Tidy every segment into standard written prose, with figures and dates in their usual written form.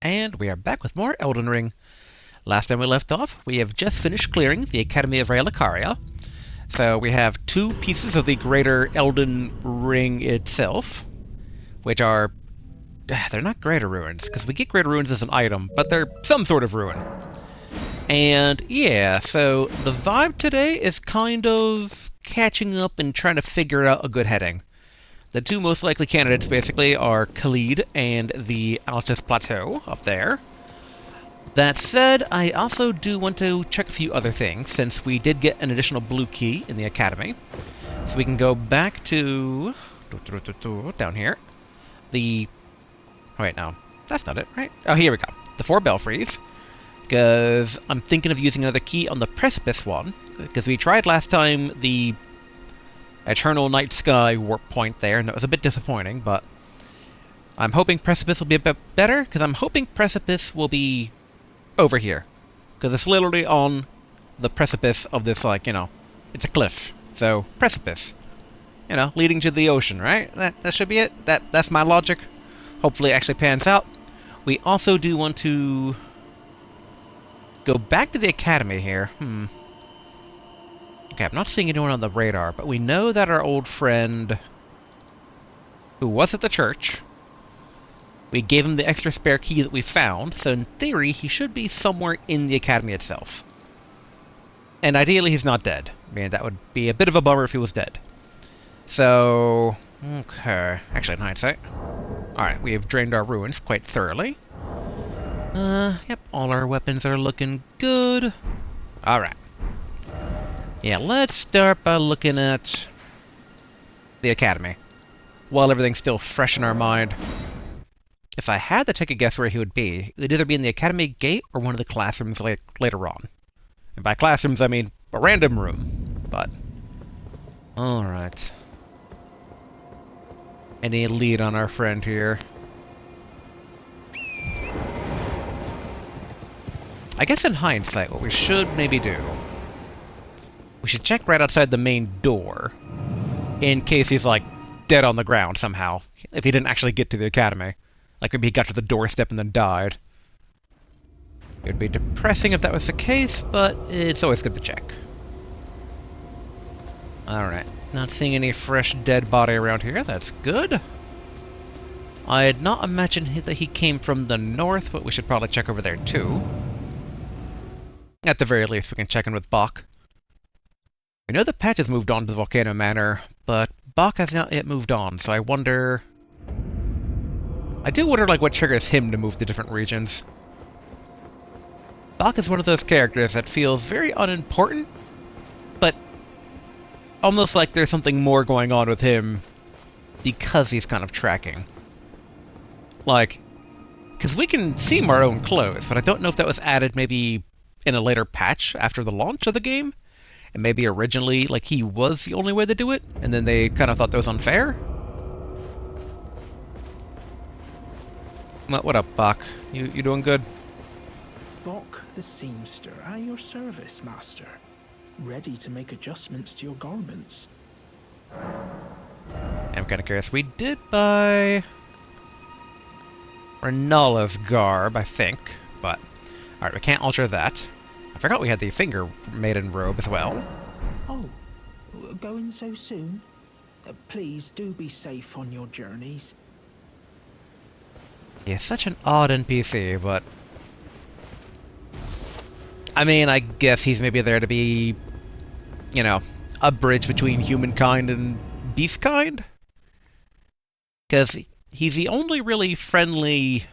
And we are back with more Elden Ring. Last time we left off, we have just finished clearing the Academy of Raya Lucaria. So we have two pieces of the greater Elden Ring itself, which are... they're not greater ruins, because we get greater ruins as an item, but they're some sort of ruin. And yeah, so the vibe today is kind of catching up and trying to figure out a good heading. The two most likely candidates, basically, are Khalid and the Altus Plateau up there. That said, I also do want to check a few other things, since we did get an additional blue key in the Academy. So we can go back to... down here. The... oh, wait, no. That's not it, right? Oh, here we go. The 4 belfries. Because I'm thinking of using another key on the Precipice one. Because we tried last time the Eternal Night Sky warp point there, and that was a bit disappointing, but I'm hoping Precipice will be a bit better, because I'm hoping Precipice will be over here. Because it's literally on the precipice of this, like, it's a cliff. So, Precipice. Leading to the ocean, right? That should be it. That's my logic. Hopefully it actually pans out. We also do want to go back to the Academy here. Okay, I'm not seeing anyone on the radar, but we know that our old friend, who was at the church, we gave him the extra spare key that we found, so in theory, he should be somewhere in the Academy itself. And ideally, he's not dead. I mean, that would be a bit of a bummer if he was dead. So, okay. Actually, in hindsight. Alright, we have drained our ruins quite thoroughly. Yep, all our weapons are looking good. Alright. Yeah, let's start by looking at the Academy, while everything's still fresh in our mind. If I had to take a guess where he would be, it would either be in the Academy gate or one of the classrooms later on. And by classrooms, I mean a random room, but... alright. Any lead on our friend here? I guess in hindsight, what we should maybe do... we should check right outside the main door, in case he's, like, dead on the ground somehow, if he didn't actually get to the Academy. Like, maybe he got to the doorstep and then died. It would be depressing if that was the case, but it's always good to check. Alright, not seeing any fresh dead body around here, that's good. I had not imagined that he came from the north, but we should probably check over there too. At the very least, we can check in with Bach. We know the patch has moved on to the Volcano Manor, but Bach has not yet moved on, so I wonder... I do wonder, like, what triggers him to move to different regions. Bach is one of those characters that feels very unimportant, but almost like there's something more going on with him because he's kind of tracking. Like, because we can seam our own clothes, but I don't know if that was added maybe in a later patch after the launch of the game. And maybe originally, like, he was the only way to do it, and then they kind of thought that was unfair? What up, Bach? You doing good? Bach the seamster, at your service, master. Ready to make adjustments to your garments. I'm kind of curious. We did buy Renala's garb, I think, but... alright, we can't alter that. I forgot we had the Finger Maiden robe as well. Oh, going so soon? Please do be safe on your journeys. Yeah, such an odd NPC, but... I mean, I guess he's maybe there to be, a bridge between humankind and beastkind? Because he's the only really friendly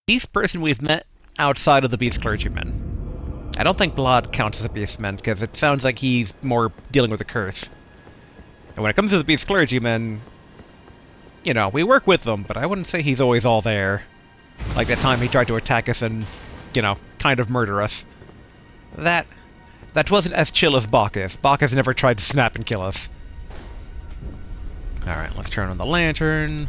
beast person we've met outside of the beast clergyman. I don't think Blood counts as a beastman, because it sounds like he's more dealing with a curse. And when it comes to the beast clergyman, we work with them, but I wouldn't say he's always all there. Like that time he tried to attack us and, kind of murder us. That wasn't as chill as Bach is. Bach has never tried to snap and kill us. Alright, let's turn on the lantern.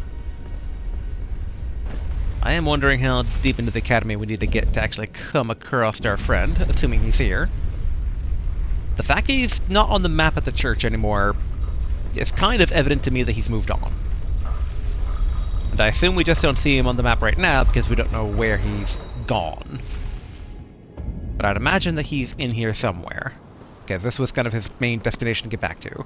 I am wondering how deep into the Academy we need to get to actually come across our friend, assuming he's here. The fact he's not on the map at the church anymore is kind of evident to me that he's moved on. And I assume we just don't see him on the map right now because we don't know where he's gone. But I'd imagine that he's in here somewhere, because this was kind of his main destination to get back to.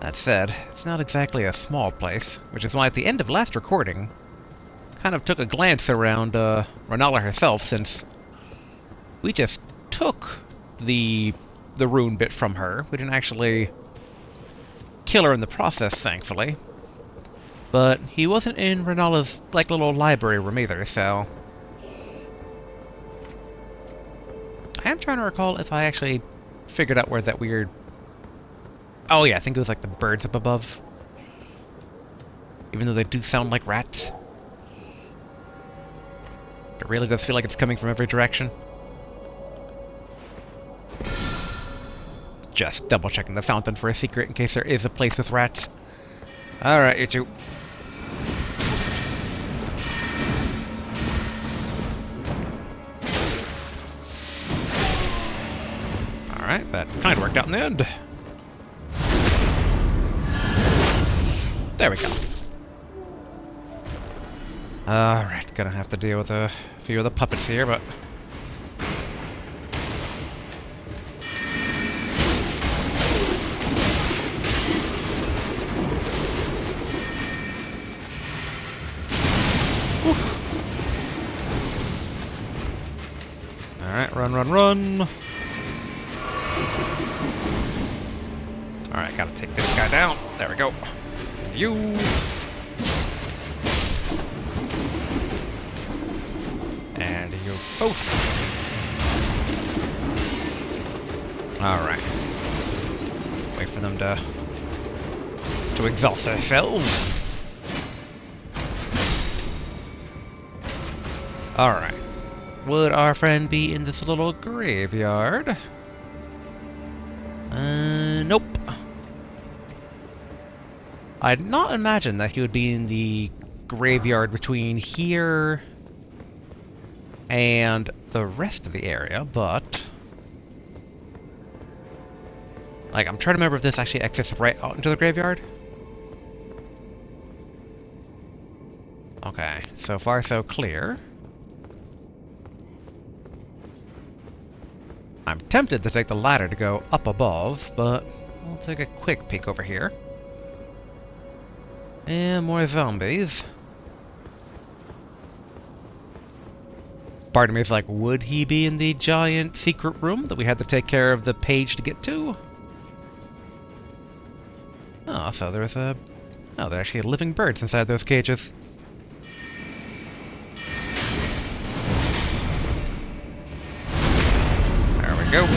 That said, it's not exactly a small place, which is why at the end of last recording, kind of took a glance around Renala herself, since we just took the rune bit from her. We didn't actually kill her in the process, thankfully. But he wasn't in Renala's like little library room either, so I am trying to recall if I actually figured out where that weird... Oh yeah, I think it was like the birds up above. Even though they do sound like rats. It really does feel like it's coming from every direction. Just double checking the fountain for a secret in case there is a place with rats. Alright, you two. Alright, that kind of worked out in the end. There we go. Alright, gonna have to deal with a few of the puppets here, but... Alright, run, run, run! Alright, gotta take this guy down. There we go. You! And you both! Alright. Wait for them to exhaust themselves. Alright. Would our friend be in this little graveyard? Nope. I'd not imagine that he would be in the graveyard between here and the rest of the area, but... Like, I'm trying to remember if this actually exits right out into the graveyard. Okay, so far so clear. I'm tempted to take the ladder to go up above, but we'll take a quick peek over here. And more zombies. Part of me is like, would he be in the giant secret room that we had to take care of the page to get to? Oh, so there's a... Oh, there are actually living birds inside those cages. There we go.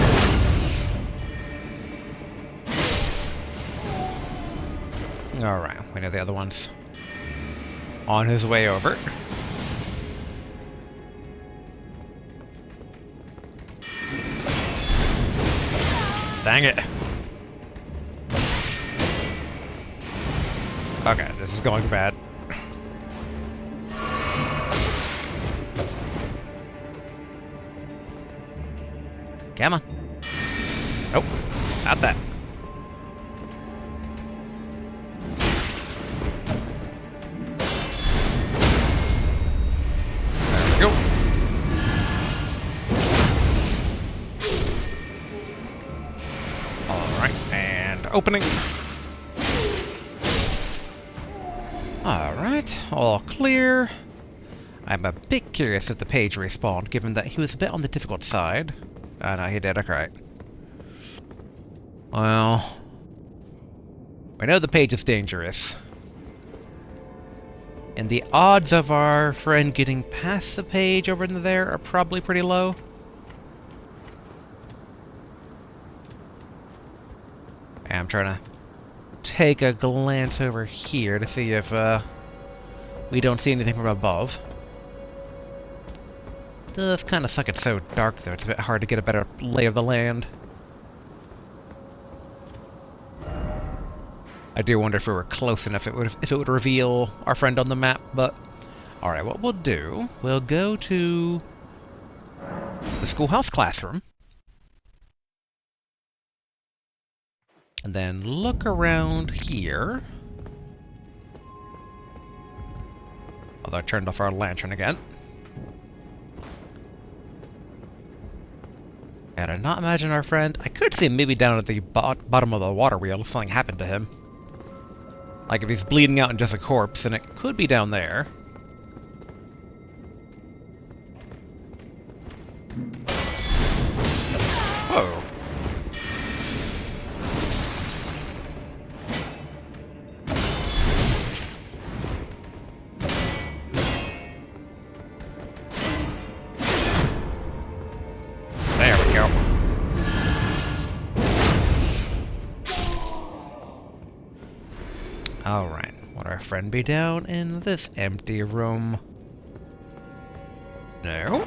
Alright, we know the other one's on his way over. Dang it. Okay, this is going bad. Come on. Nope, not that. There we go. Alright, and opening. Alright, all clear. I'm a bit curious if the page respawned, given that he was a bit on the difficult side. No, he did, okay. Well... We know the page is dangerous. And the odds of our friend getting past the page over into there are probably pretty low. And I'm trying to take a glance over here to see if we don't see anything from above. Does kind of suck it's so dark though, it's a bit hard to get a better lay of the land. I do wonder if we were close enough if it would reveal our friend on the map, but... Alright, what we'll do, we'll go to the schoolhouse classroom. And then look around here. Although I turned off our lantern again. I did not imagine our friend. I could see him maybe down at the bottom of the water wheel if something happened to him. Like if he's bleeding out and just a corpse, then it could be down there. Whoa. There we go. Alright, would our friend be down in this empty room? No.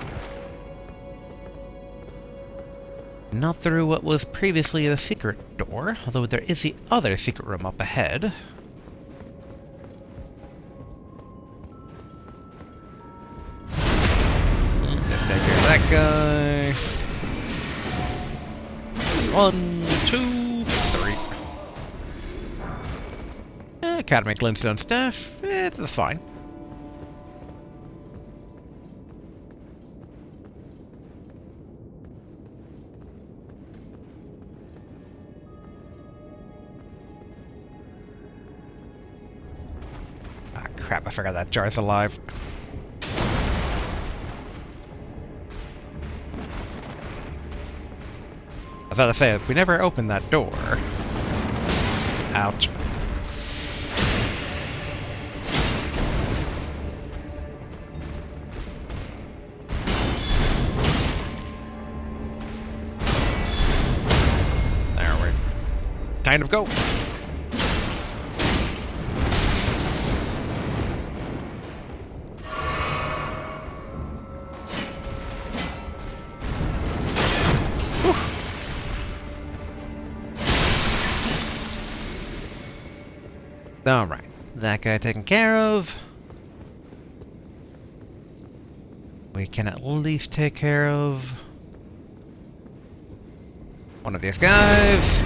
Not through what was previously the secret door, although there is the other secret room up ahead. Let's take care of that guy. 1, 2, 3. Academy glintstone staff. It's fine. Ah, crap, I forgot that jar's alive. I thought to say, we never opened that door. Ouch. There we kind of go. Alright, that guy taken care of. We can at least take care of one of these guys.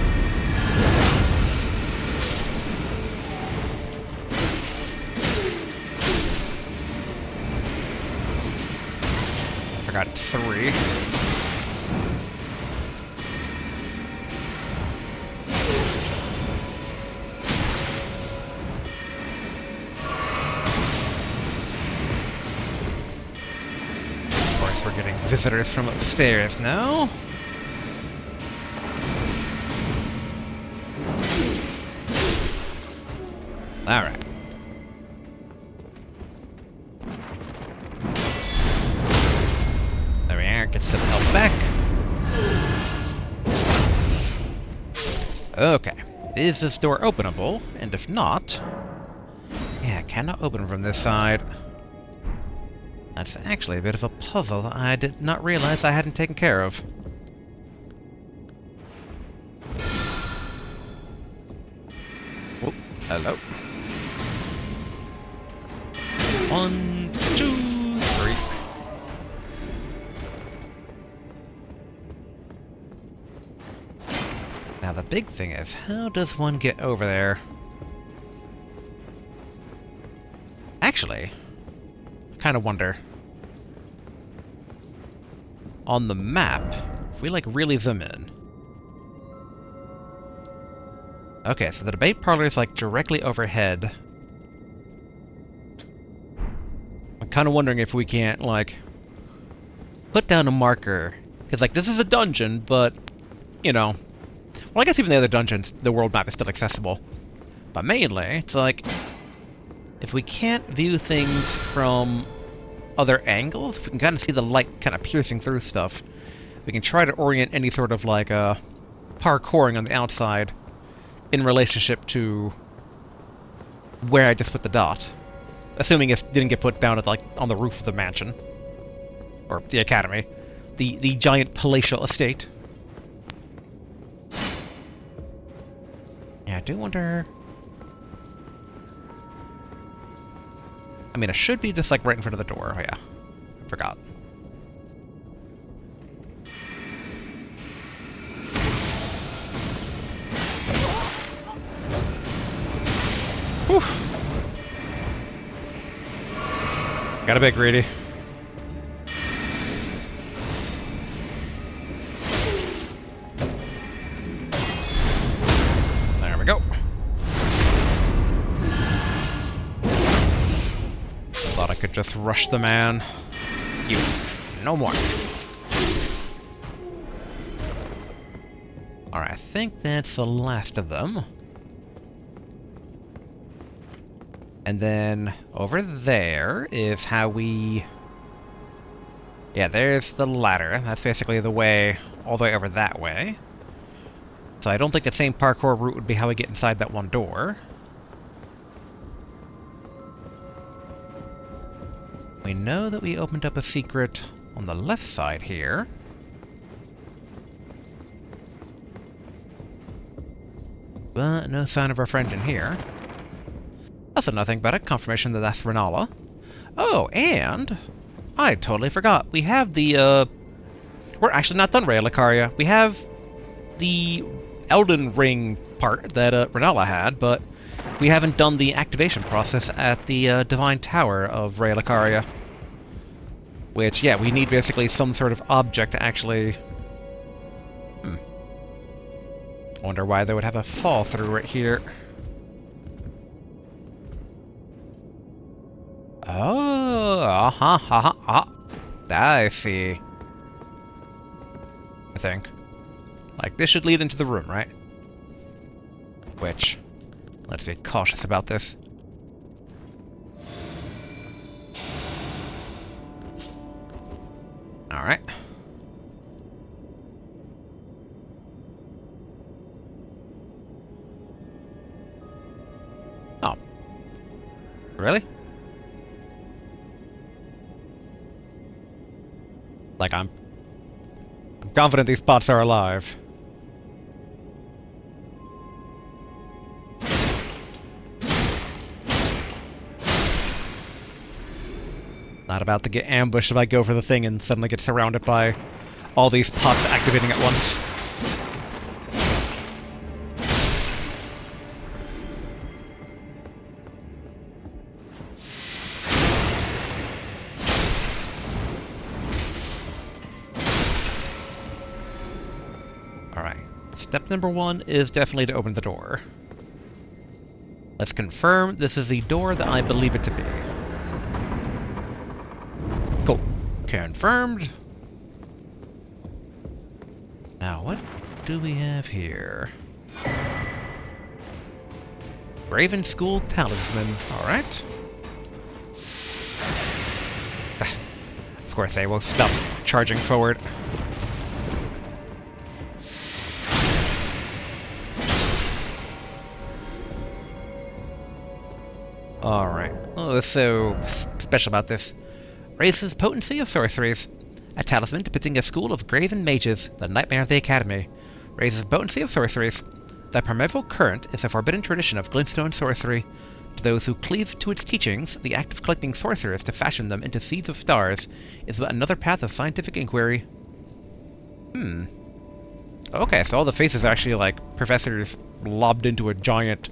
I forgot it's 3. We're getting visitors from upstairs now. Alright. There we are, get some help back. Okay. Is this door openable? And if not... Yeah, cannot open from this side. That's actually a bit of a puzzle that I did not realize I hadn't taken care of. Whoop, hello. 1, 2, 3. Now the big thing is, how does one get over there? Actually, I kind of wonder. On the map, if we like really zoom in. Okay, so the debate parlor is like directly overhead. I'm kind of wondering if we can't like put down a marker, because like this is a dungeon, but you know, well I guess even the other dungeons, the world map is still accessible. But mainly, it's like if we can't view things from other angles, if we can kind of see the light kind of piercing through stuff, we can try to orient any sort of like parkouring on the outside in relationship to where I just put the dot, assuming it didn't get put down at like on the roof of the mansion or the academy, the giant palatial estate. Yeah, I do wonder. I mean, it should be just like right in front of the door. Oh, yeah. Forgot. Whew. Got a bit greedy. There we go. Thought I could just rush the man. You. No more. Alright, I think that's the last of them. And then over there is how we... Yeah, there's the ladder. That's basically the way, all the way over that way. So I don't think that same parkour route would be how we get inside that one door. We know that we opened up a secret on the left side here. But no sign of our friend in here. That's nothing but a confirmation that that's Renala. Oh, and I totally forgot. We have the, we're actually not done Raya Lucaria. We have the Elden Ring part that Renala had, but we haven't done the activation process at the Divine Tower of Raya Lucaria. Which, yeah, we need basically some sort of object to actually... Wonder why they would have a fall through right here. Oh, I see. I think. Like, this should lead into the room, right? Which, let's be cautious about this. Alright. Oh. Really? Like, I'm confident these bots are alive. Not about to get ambushed if I go for the thing and suddenly get surrounded by all these pots activating at once. Alright. Step number 1 is definitely to open the door. Let's confirm this is the door that I believe it to be. Cool. Confirmed. Now, what do we have here? Raven School Talisman. Alright. Of course, they will stop charging forward. Alright. What's so special about this? Raises potency of sorceries. A talisman depicting a school of graven mages, the nightmare of the Academy. Raises potency of sorceries. The primeval current is a forbidden tradition of glintstone sorcery. To those who cleave to its teachings, the act of collecting sorcerers to fashion them into seeds of stars is but another path of scientific inquiry. Okay, so all the faces are actually like professors lobbed into a giant,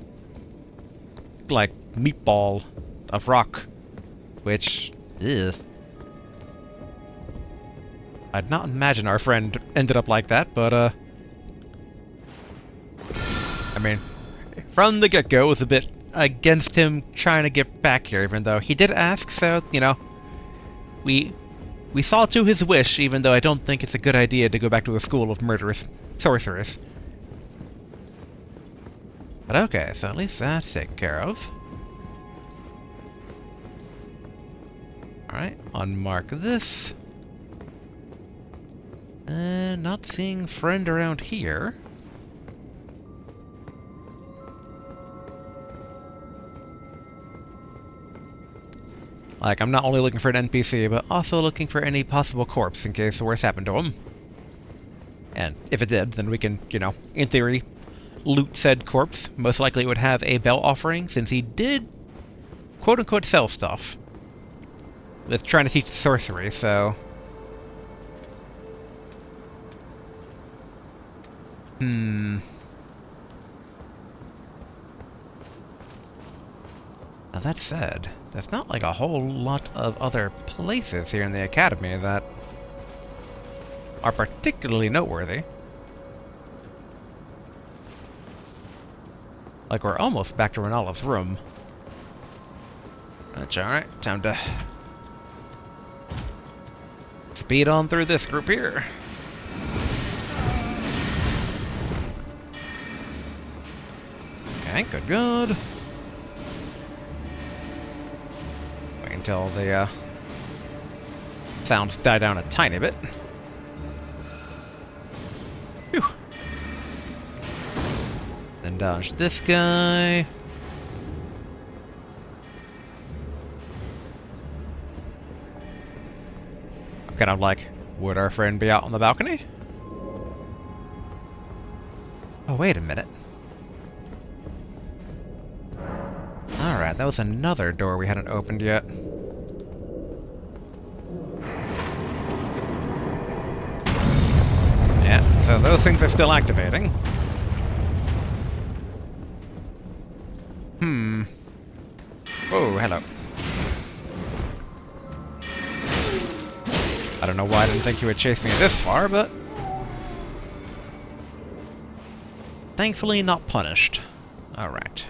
like, meatball of rock. Which, ugh. I'd not imagine our friend ended up like that, but, I mean, from the get-go, it was a bit against him trying to get back here, even though he did ask, so, you know, we saw to his wish, even though I don't think it's a good idea to go back to a school of murderous sorcerers. But okay, so at least that's taken care of. Alright, unmark this. Not seeing friend around here. Like, I'm not only looking for an NPC, but also looking for any possible corpse in case the worst happened to him. And if it did, then we can, you know, in theory, loot said corpse. Most likely it would have a bell offering, since he did, quote-unquote, sell stuff. With trying to teach sorcery, so... Now that said, there's not like a whole lot of other places here in the Academy that are particularly noteworthy. Like, we're almost back to Renala's room. That's alright, time to speed on through this group here. Okay, good, good. Wait until the sounds die down a tiny bit. Phew. Then dodge this guy. I'm kind of like, would our friend be out on the balcony? Oh, wait a minute. Alright, that was another door we hadn't opened yet. Yeah, so those things are still activating. Whoa, hello. I don't know why I didn't think he would chase me this far, but thankfully not punished. Alright.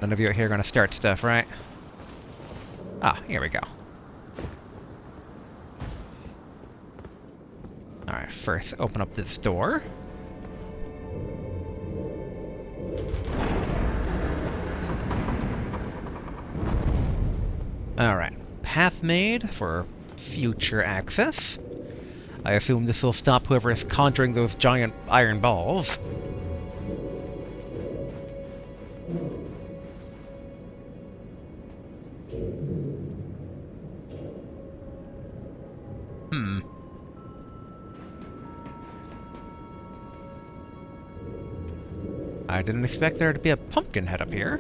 None of you out here are gonna start stuff, right? Ah, here we go. Alright, first open up this door. Alright, path made for future access. I assume this will stop whoever is conjuring those giant iron balls. I didn't expect there to be a pumpkin head up here.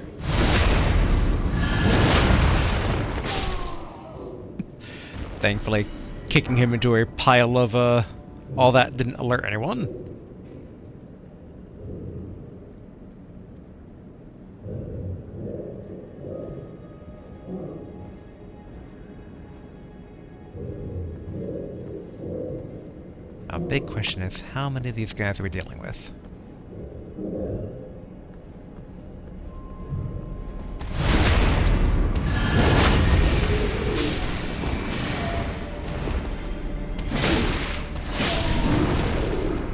Thankfully, kicking him into a pile of all that didn't alert anyone. A big question is, how many of these guys are we dealing with?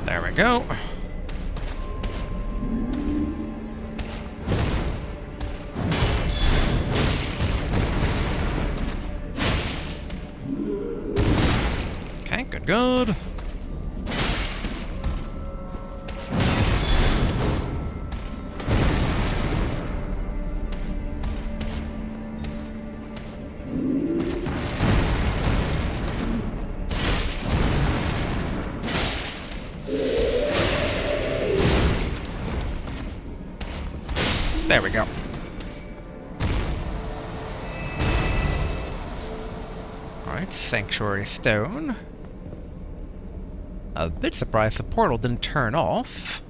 There we go. Okay, good, good. There we go. Alright, Sanctuary Stone. A bit surprised the portal didn't turn off.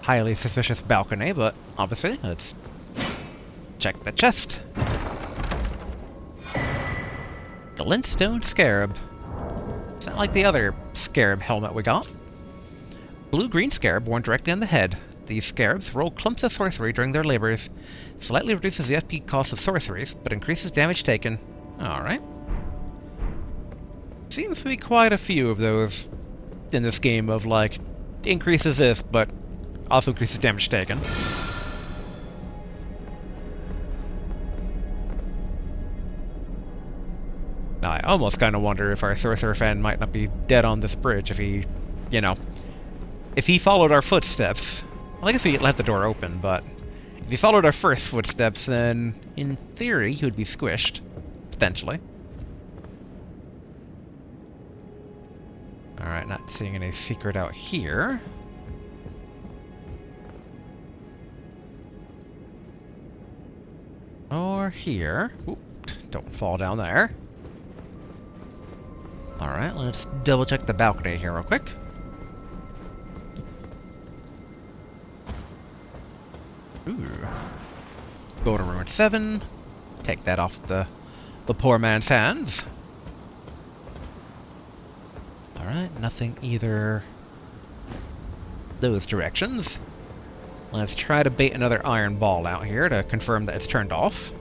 Highly suspicious balcony, but obviously, let's check the chest. The Glintstone Scarab. It's not like the other scarab helmet we got. Blue-green scarab worn directly on the head. These scarabs roll clumps of sorcery during their labors. Slightly reduces the FP cost of sorceries, but increases damage taken. Alright. Seems to be quite a few of those in this game of, like, increases this, but also increases damage taken. Now, I almost kind of wonder if our Sorcerer fan might not be dead on this bridge if he, you know, if he followed our footsteps. Well, I guess we left the door open, but if he followed our first footsteps, then in theory he would be squished, potentially. Alright, not seeing any secret out here. Or here. Oop, don't fall down there. Alright, let's double check the balcony here real quick. Ooh. Go to room 7. Take that off the poor man's hands. Alright, nothing either those directions. Let's try to bait another iron ball out here to confirm that it's turned off.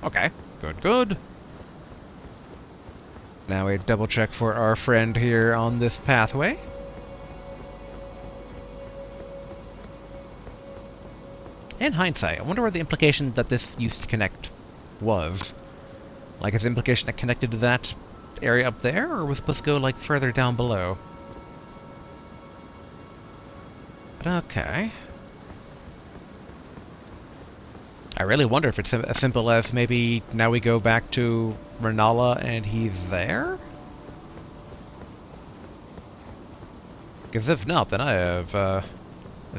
Okay, good, good. Now we double check for our friend here on this pathway. In hindsight, I wonder where the implication that this used to connect was. Like, is the implication that connected to that area up there, or was it supposed to go, like, further down below? But okay. I really wonder if it's as simple as maybe now we go back to Renala and he's there? Because if not, then I have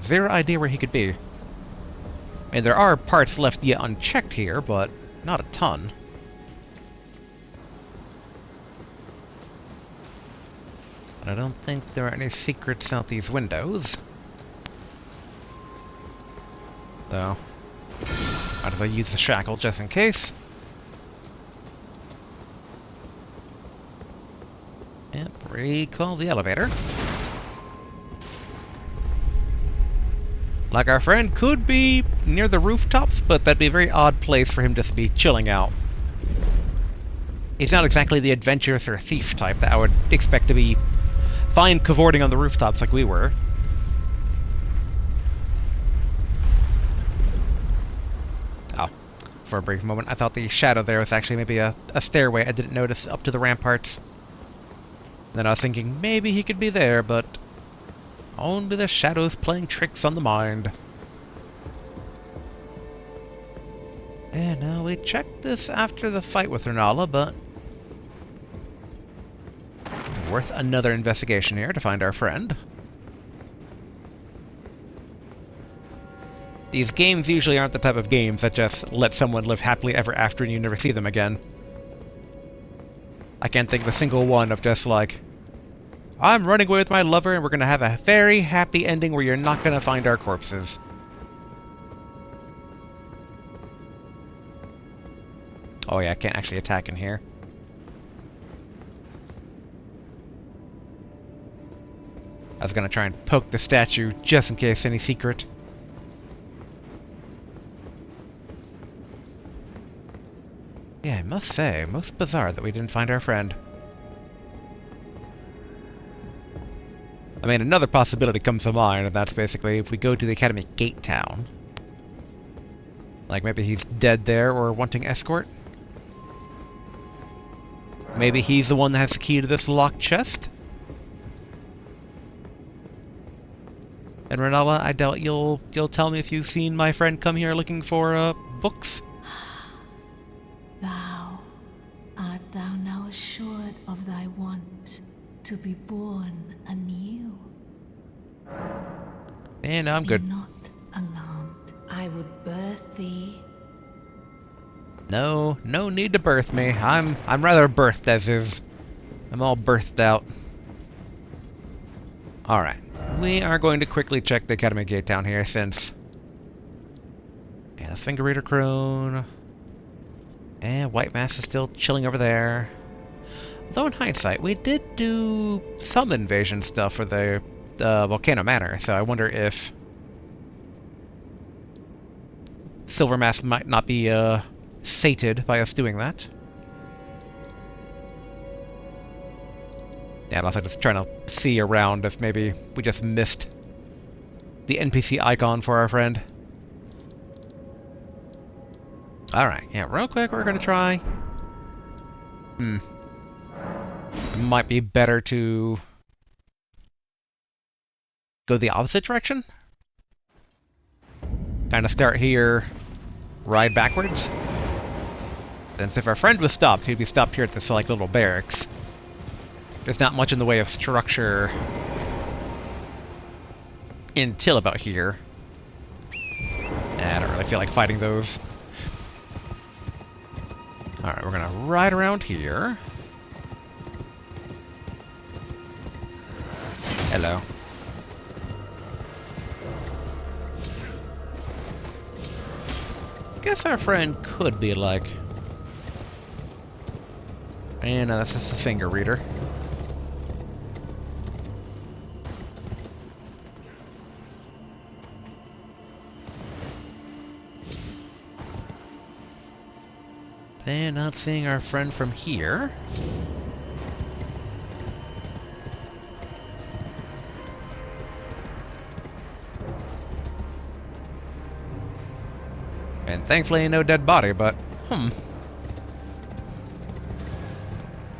zero idea where he could be. I mean, there are parts left yet unchecked here, but not a ton. And I don't think there are any secrets out these windows. So, might as well use the shackle just in case. Yep, recall the elevator. Like, our friend could be near the rooftops, but that'd be a very odd place for him just to be chilling out. He's not exactly the adventurous or thief type that I would expect to be fine cavorting on the rooftops like we were. Oh, for a brief moment I thought the shadow there was actually maybe a stairway I didn't notice up to the ramparts. Then I was thinking maybe he could be there, but only the shadows playing tricks on the mind. And now we checked this after the fight with Renala, but it's worth another investigation here to find our friend. These games usually aren't the type of games that just let someone live happily ever after and you never see them again. I can't think of a single one of just like, I'm running away with my lover and we're going to have a very happy ending where you're not going to find our corpses. Oh yeah, I can't actually attack in here. I was going to try and poke the statue just in case any secret. Yeah, I must say, most bizarre that we didn't find our friend. I mean, another possibility comes to mind, and that's basically if we go to the Academy Gate Town. Like, maybe he's dead there or wanting escort? Maybe he's the one that has the key to this locked chest? And Renala, I doubt you'll tell me if you've seen my friend come here looking for, books? Art thou now assured of thy want to be born anew? And I'm good. Be not alarmed. I would birth thee. No need to birth me. I'm rather birthed as is. I'm all birthed out. Alright. We are going to quickly check the Academy Gate down here since... Yeah, the Finger Reader Crone... And White Mass is still chilling over there. Though in hindsight, we did do some invasion stuff for the Volcano Manor, so I wonder if Silver Mask might not be sated by us doing that. Yeah, I'm also just trying to see around if maybe we just missed the NPC icon for our friend. Alright, yeah, real quick, we're gonna try. It might be better to go the opposite direction. Kind of start here, ride backwards. Since if our friend was stopped, he'd be stopped here at this like little barracks. There's not much in the way of structure until about here. I don't really feel like fighting those. Alright, we're gonna ride around here. Hello. Guess our friend could be like... And that's just a finger reader. And not seeing our friend from here. And thankfully no dead body, but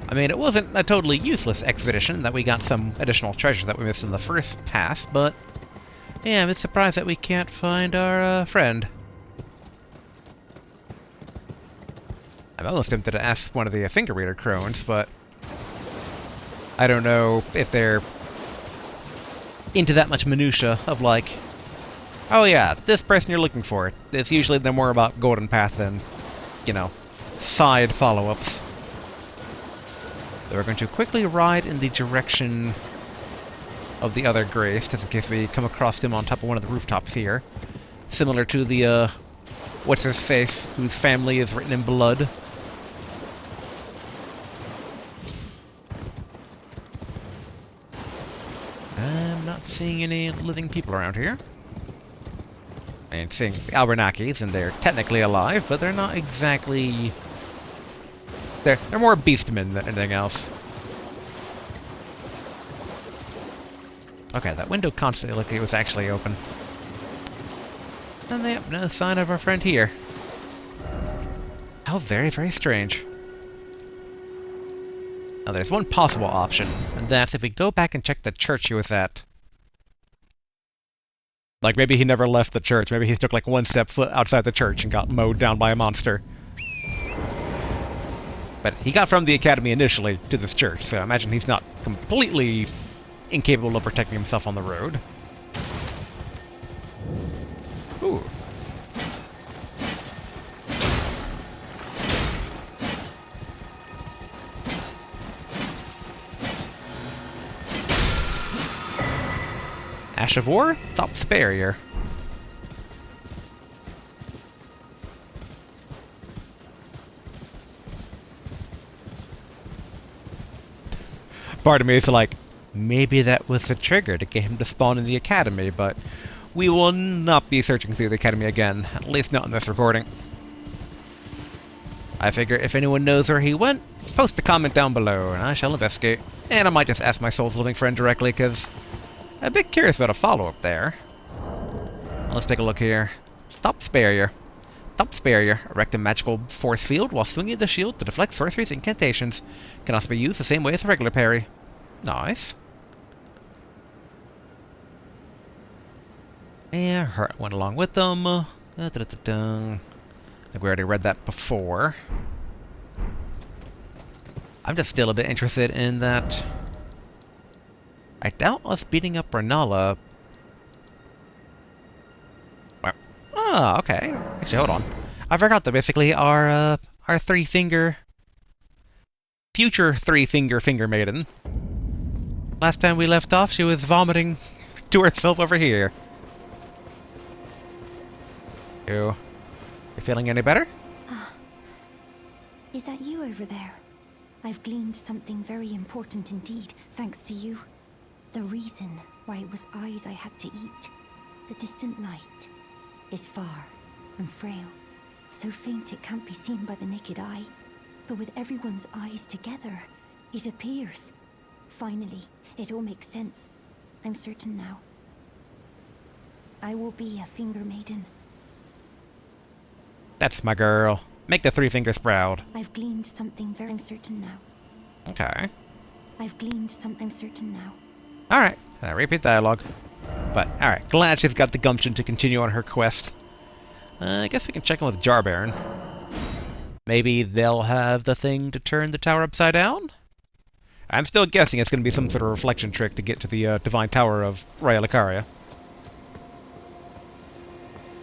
I mean, it wasn't a totally useless expedition that we got some additional treasure that we missed in the first pass, but yeah, I'm a bit surprised that we can't find our friend. I'm almost tempted to ask one of the finger reader crones, but I don't know if they're into that much minutia of like, oh yeah, this person you're looking for. It's usually they're more about Golden Path than, you know, side follow-ups. So we're going to quickly ride in the direction of the other Grace, just in case we come across him on top of one of the rooftops here. Similar to the, what's-his-face, whose family is written in blood. I'm not seeing any living people around here. And seeing the Albernackis, and they're technically alive, but they're not exactly... They're more beastmen than anything else. Okay, that window constantly looked like it was actually open. And yep, no sign of our friend here. How very, very strange. Now there's one possible option, and that's if we go back and check the church he was at. Like, maybe he never left the church. Maybe he took like one step foot outside the church and got mowed down by a monster. But he got from the Academy initially to this church, so I imagine he's not completely incapable of protecting himself on the road. Ooh. Ash of War, Thop's Barrier. Part of me is like, maybe that was the trigger to get him to spawn in the Academy, but we will not be searching through the Academy again, at least not in this recording. I figure if anyone knows where he went, post a comment down below, and I shall investigate. And I might just ask my soul's living friend directly, because I'm a bit curious about a follow-up there. Let's take a look here. Thop's Barrier. Thop's Barrier. Erect a magical force field while swinging the shield to deflect sorceries' incantations. Can also be used the same way as a regular parry. Nice. Yeah, Hurt went along with them. I think we already read that before. I'm just still a bit interested in that. I doubt us beating up Renala. Ah, okay. Actually, hold on. I forgot that basically our future three-finger maiden. Last time we left off, she was vomiting to herself over here. You feeling any better? Ah, is that you over there? I've gleaned something very important indeed, thanks to you. The reason why it was eyes I had to eat. The distant light is far and frail, so faint it can't be seen by the naked eye. But with everyone's eyes together, it appears. Finally, it all makes sense. I'm certain now. I will be a finger maiden. That's my girl. Make the three fingers proud. I've gleaned something very certain now. Okay. I've gleaned something certain now. Alright, repeat dialogue. But, alright, glad she's got the gumption to continue on her quest. I guess we can check in with Jar Baron. Maybe they'll have the thing to turn the tower upside down? I'm still guessing it's going to be some sort of reflection trick to get to the Divine Tower of Raya Lucaria.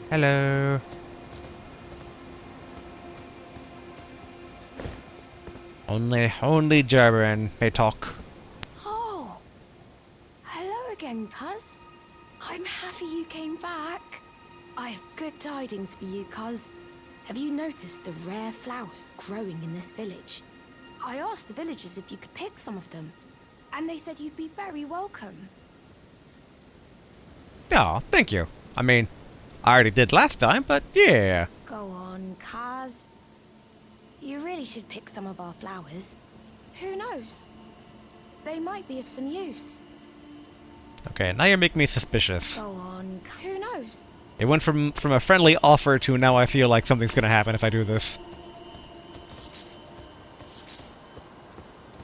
Hello. Only Jabberin may talk. Oh, hello again, cuz. I'm happy you came back. I have good tidings for you, cuz. Have you noticed the rare flowers growing in this village? I asked the villagers if you could pick some of them, and they said you'd be very welcome. Oh, thank you. I mean, I already did last time, but yeah. Go on, cuz. You really should pick some of our flowers. Who knows? They might be of some use. Okay, now you're making me suspicious. Go on, who knows? It went from a friendly offer to now I feel like something's gonna happen if I do this.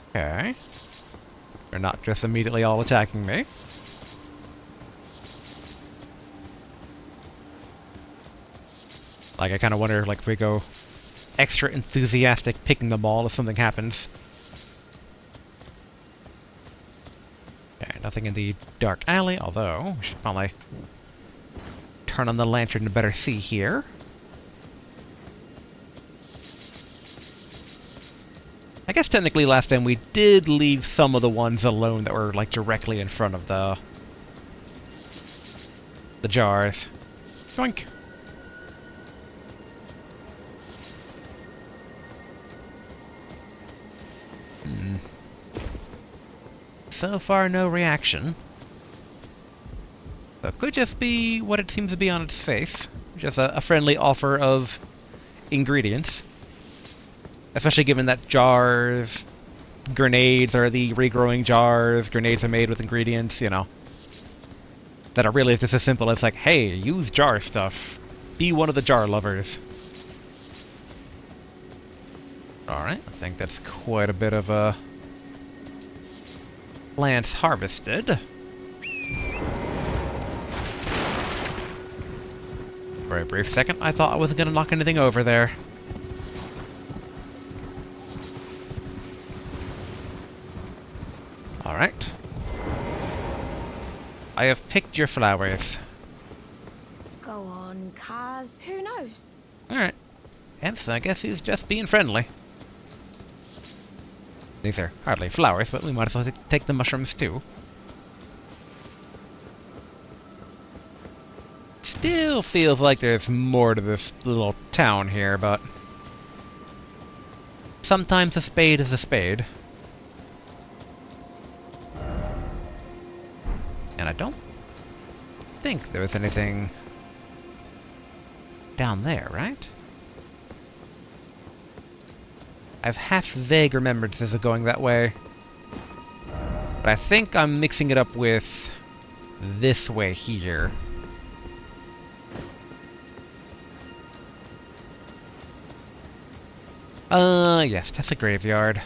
Okay. They're not just immediately all attacking me. Like, I kind of wonder, like, if we go extra enthusiastic picking them all if something happens. Okay, nothing in the dark alley, although we should probably turn on the lantern to better see here. I guess technically last time we did leave some of the ones alone that were, like, directly in front of the jars. Yoink. So far, no reaction. So it could just be what it seems to be on its face. Just a friendly offer of ingredients. Especially given that jars, grenades are the regrowing jars, grenades are made with ingredients, you know. That are really just as simple as like, hey, use jar stuff. Be one of the jar lovers. Alright, I think that's quite a bit of plants harvested. For a brief second, I thought I wasn't going to knock anything over there. Alright. I have picked your flowers. Go on, cuz. Who knows? Alright. And so I guess he's just being friendly. These are hardly flowers, but we might as well take the mushrooms too. Still feels like there's more to this little town here, but sometimes a spade is a spade. And I don't think there was anything down there, right? I have half vague remembrances of going that way. But I think I'm mixing it up with this way here. Yes, that's a graveyard.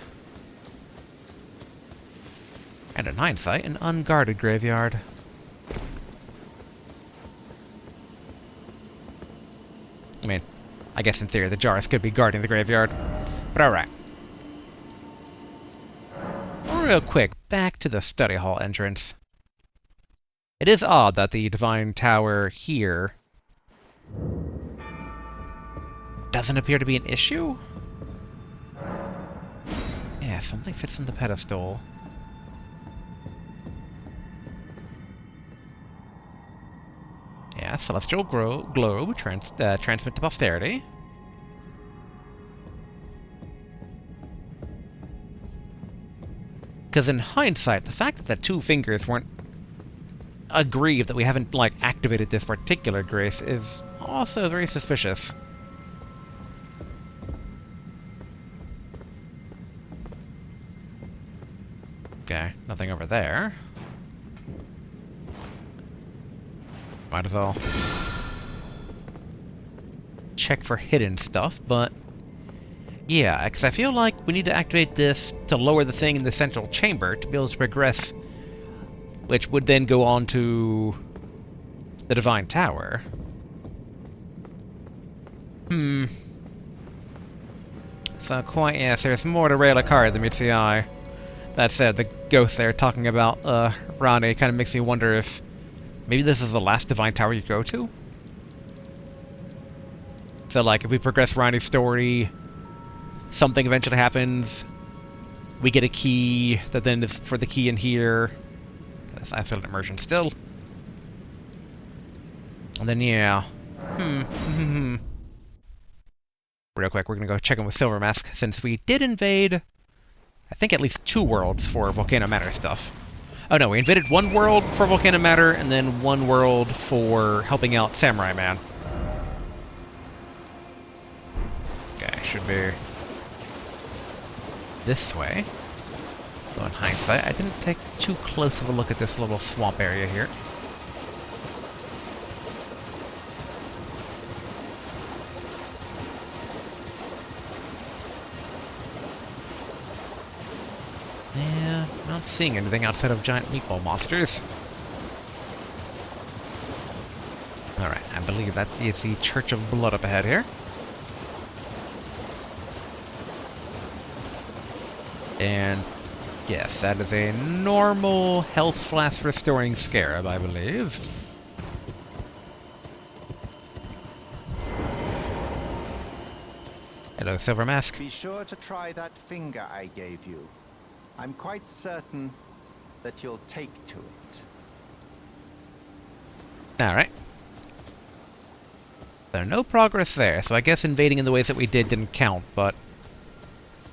And in hindsight, an unguarded graveyard. I mean, I guess in theory the jars could be guarding the graveyard. But alright. Real quick, back to the study hall entrance. It is odd that the Divine Tower here doesn't appear to be an issue? Yeah, something fits on the pedestal. Yeah, Celestial Globe, transmit to posterity. Because in hindsight, the fact that the two fingers weren't aggrieved that we haven't, like, activated this particular grace is also very suspicious. Okay, nothing over there. Might as well check for hidden stuff, but yeah, because I feel like we need to activate this to lower the thing in the central chamber to be able to progress, which would then go on to the Divine Tower. So quite, yes, there's more to Raya Lucaria than meets the eye. That said, the ghost there talking about Ronnie kind of makes me wonder if maybe this is the last Divine Tower you go to? So, like, if we progress Ronnie's story, something eventually happens, we get a key that then is for the key in here. I feel an immersion still. And then, yeah. Real quick, we're gonna go check in with Silver Mask, since we did invade, I think, at least 2 worlds for Volcano Matter stuff. Oh no, we invaded 1 world for Volcano Matter, and then 1 world for helping out Samurai Man. Okay, should be this way. Though in hindsight, I didn't take too close of a look at this little swamp area here. Yeah, not seeing anything outside of giant meatball monsters. Alright, I believe that is the Church of Blood up ahead here. And yes, that is a normal health flask restoring scarab, I believe. Hello, Silver Mask. Be sure to try that finger I gave you. I'm quite certain that you'll take to it. Alright. So no progress there, so I guess invading in the ways that we didn't count, but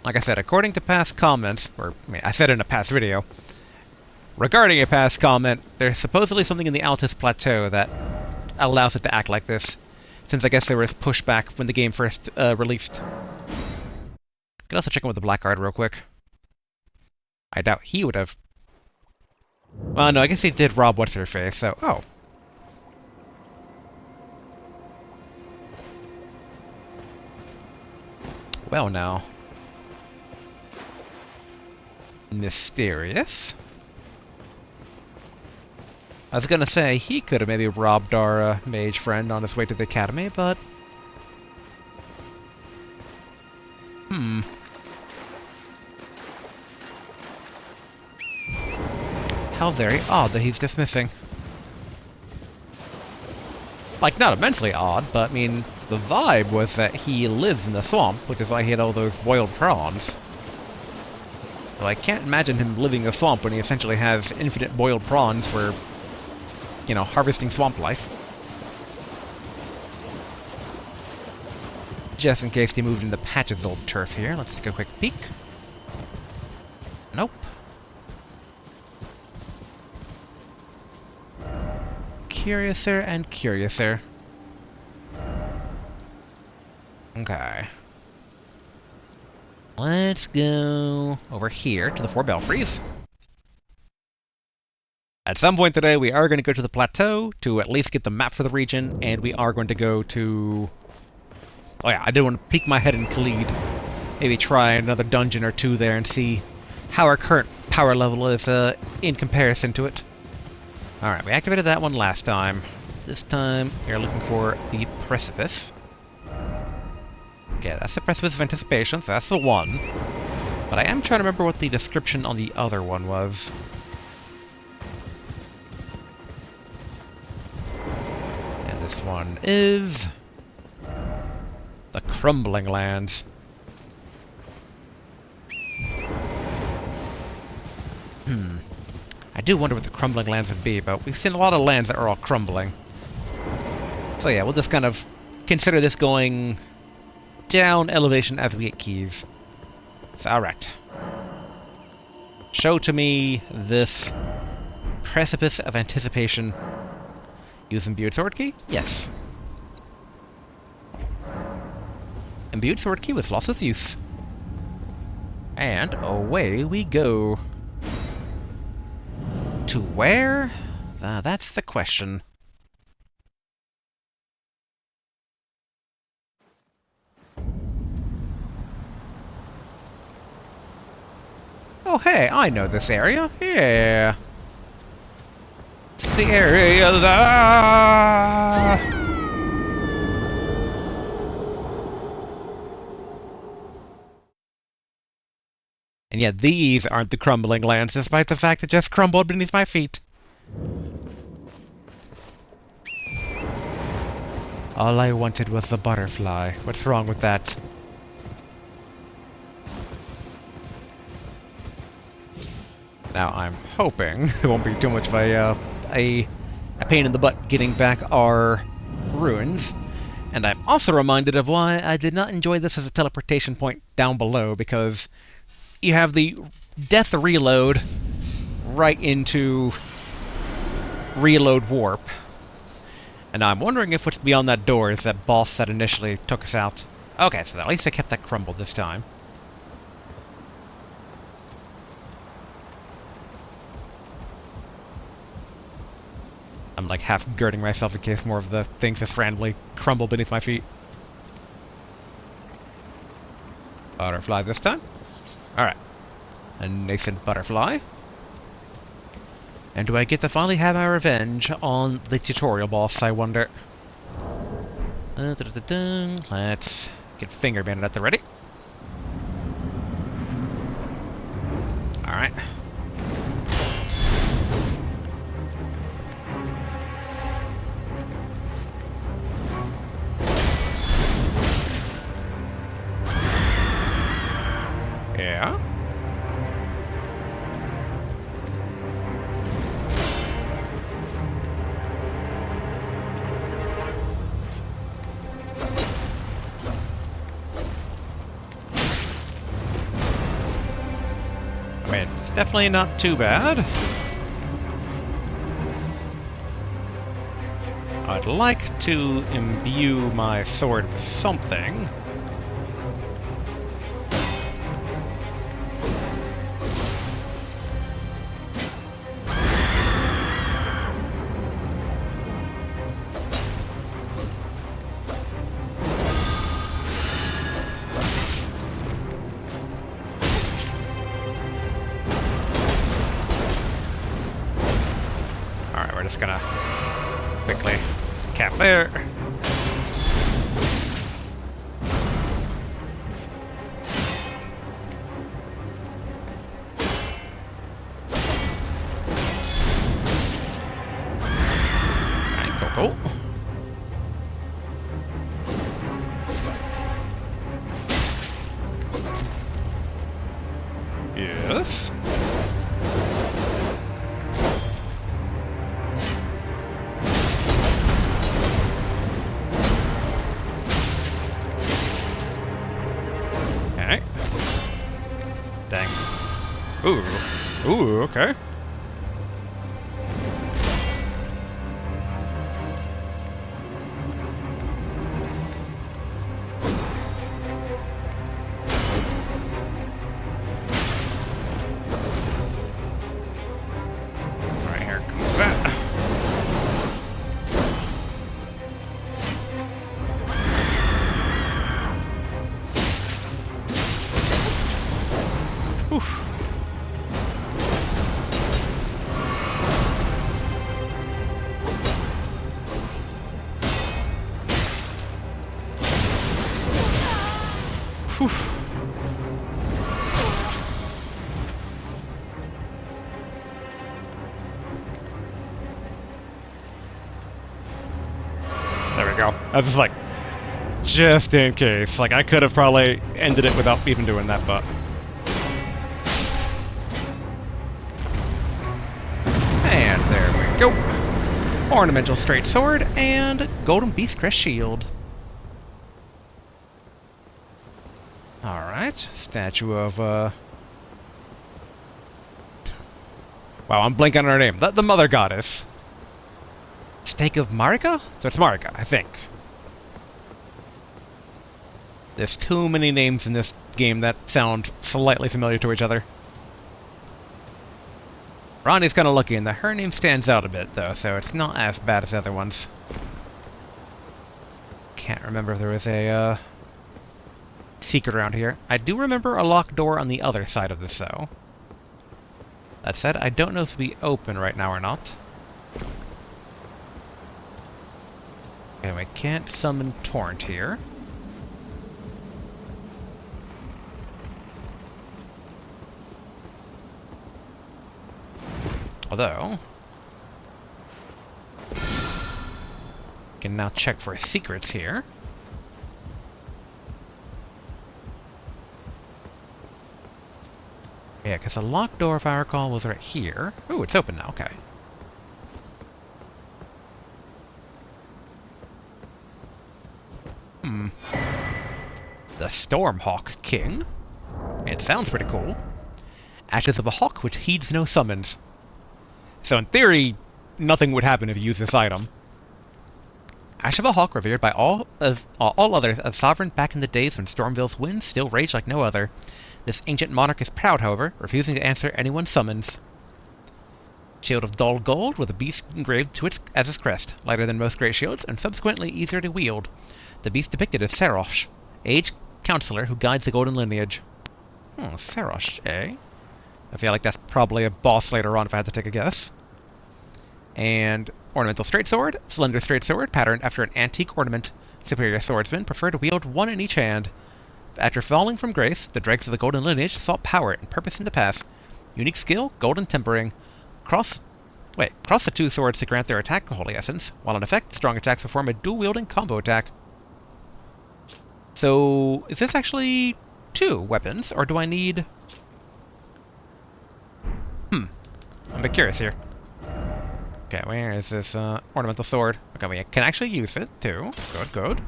like I said, according to past comments, or I mean, I said in a past video, regarding a past comment, there's supposedly something in the Altus Plateau that allows it to act like this, since I guess there was pushback when the game first released. Could also check in with the Blackguard real quick. I doubt he would have. Well, no, I guess he did rob What's-Her-Face, so... Oh. Well, now. Mysterious. I was gonna say, he could have maybe robbed our mage friend on his way to the academy, but... How very odd that he's dismissing. Like, not immensely odd, but, I mean, the vibe was that he lives in the swamp, which is why he had all those boiled prawns. So I can't imagine him living in the swamp when he essentially has infinite boiled prawns for, you know, harvesting swamp life. Just in case they moved into Patch's old turf here, let's take a quick peek. Nope. Curiouser and curiouser. Okay. Let's go over here to the 4 belfries. At some point today, we are going to go to the plateau to at least get the map for the region, and we are going to go to... Oh yeah, I did want to peek my head in Khalid. Maybe try another dungeon or 2 there and see how our current power level is in comparison to it. Alright, we activated that one last time. This time, we're looking for the Precipice. Okay, that's the Precipice of Anticipation, so that's the one. But I am trying to remember what the description on the other one was. And this one is... the Crumbling Lands. I do wonder what the Crumbling Lands would be, but we've seen a lot of lands that are all crumbling. So yeah, we'll just kind of consider this going down elevation as we get keys. So, alright. Show to me this Precipice of Anticipation. Use Imbued Sword Key? Yes. Imbued Sword Key with lossless use. And away we go. To where? That's the question. Oh hey, I know this area. Yeah. It's the area that... And yet these aren't the Crumbling Lands, despite the fact it just crumbled beneath my feet. All I wanted was the butterfly. What's wrong with that? Now I'm hoping it won't be too much of a pain in the butt getting back our ruins. And I'm also reminded of why I did not enjoy this as a teleportation point down below, because you have the death reload right into reload warp. And I'm wondering if what's beyond that door is that boss that initially took us out. Okay, so at least I kept that crumble this time. I'm like half girding myself in case more of the things just randomly crumble beneath my feet. Butterfly this time. Alright. A nascent butterfly. And do I get to finally have my revenge on the tutorial boss, I wonder? Let's get Finger Bandit at the ready. Alright. Yeah. I mean, it's definitely not too bad. I'd like to imbue my sword with something. Alright, we're just gonna quickly cap there. Alright, cool. Yes. Okay. Dang. Ooh. Ooh, okay. Right, here comes that. Oof. Oof. There we go. I was just like, just in case. Like, I could have probably ended it without even doing that, but... And there we go. Ornamental straight sword and golden beast crest shield. Alright, statue of, Wow, I'm blanking on her name. The mother goddess. Stake of Marika? So it's Marika, I think. There's too many names in this game that sound slightly familiar to each other. Ronnie's kind of lucky in that her name stands out a bit, though, so it's not as bad as the other ones. Can't remember if there was a, secret around here. I do remember a locked door on the other side of this, though. That said, I don't know if it'll be open right now or not. Okay, we can't summon Torrent here. Although... can now check for secrets here. Yeah, because the locked door, if I recall, was right here. Ooh, it's open now, okay. The Stormhawk King. It sounds pretty cool. Ashes of a hawk which heeds no summons. So in theory, nothing would happen if you use this item. Ash of a hawk revered by all others as sovereign back in the days when Stormville's winds still raged like no other. This ancient monarch is proud, however, refusing to answer anyone's summons. Shield of dull gold with a beast engraved as its crest, lighter than most great shields, and subsequently easier to wield. The beast depicted as Sarosh, aged counselor who guides the golden lineage. Sarosh, eh? I feel like that's probably a boss later on if I had to take a guess. And ornamental straight sword, slender straight sword, patterned after an antique ornament. Superior swordsmen prefer to wield one in each hand. After falling from grace, the dregs of the golden lineage sought power and purpose in the past. Unique skill, golden tempering. Cross the two swords to grant their attack holy essence, while in effect, strong attacks perform a dual-wielding combo attack. So, is this actually 2 weapons, or do I need... I'm a bit curious here. Okay, where is this ornamental sword? Okay, we can actually use it, too. Good, good.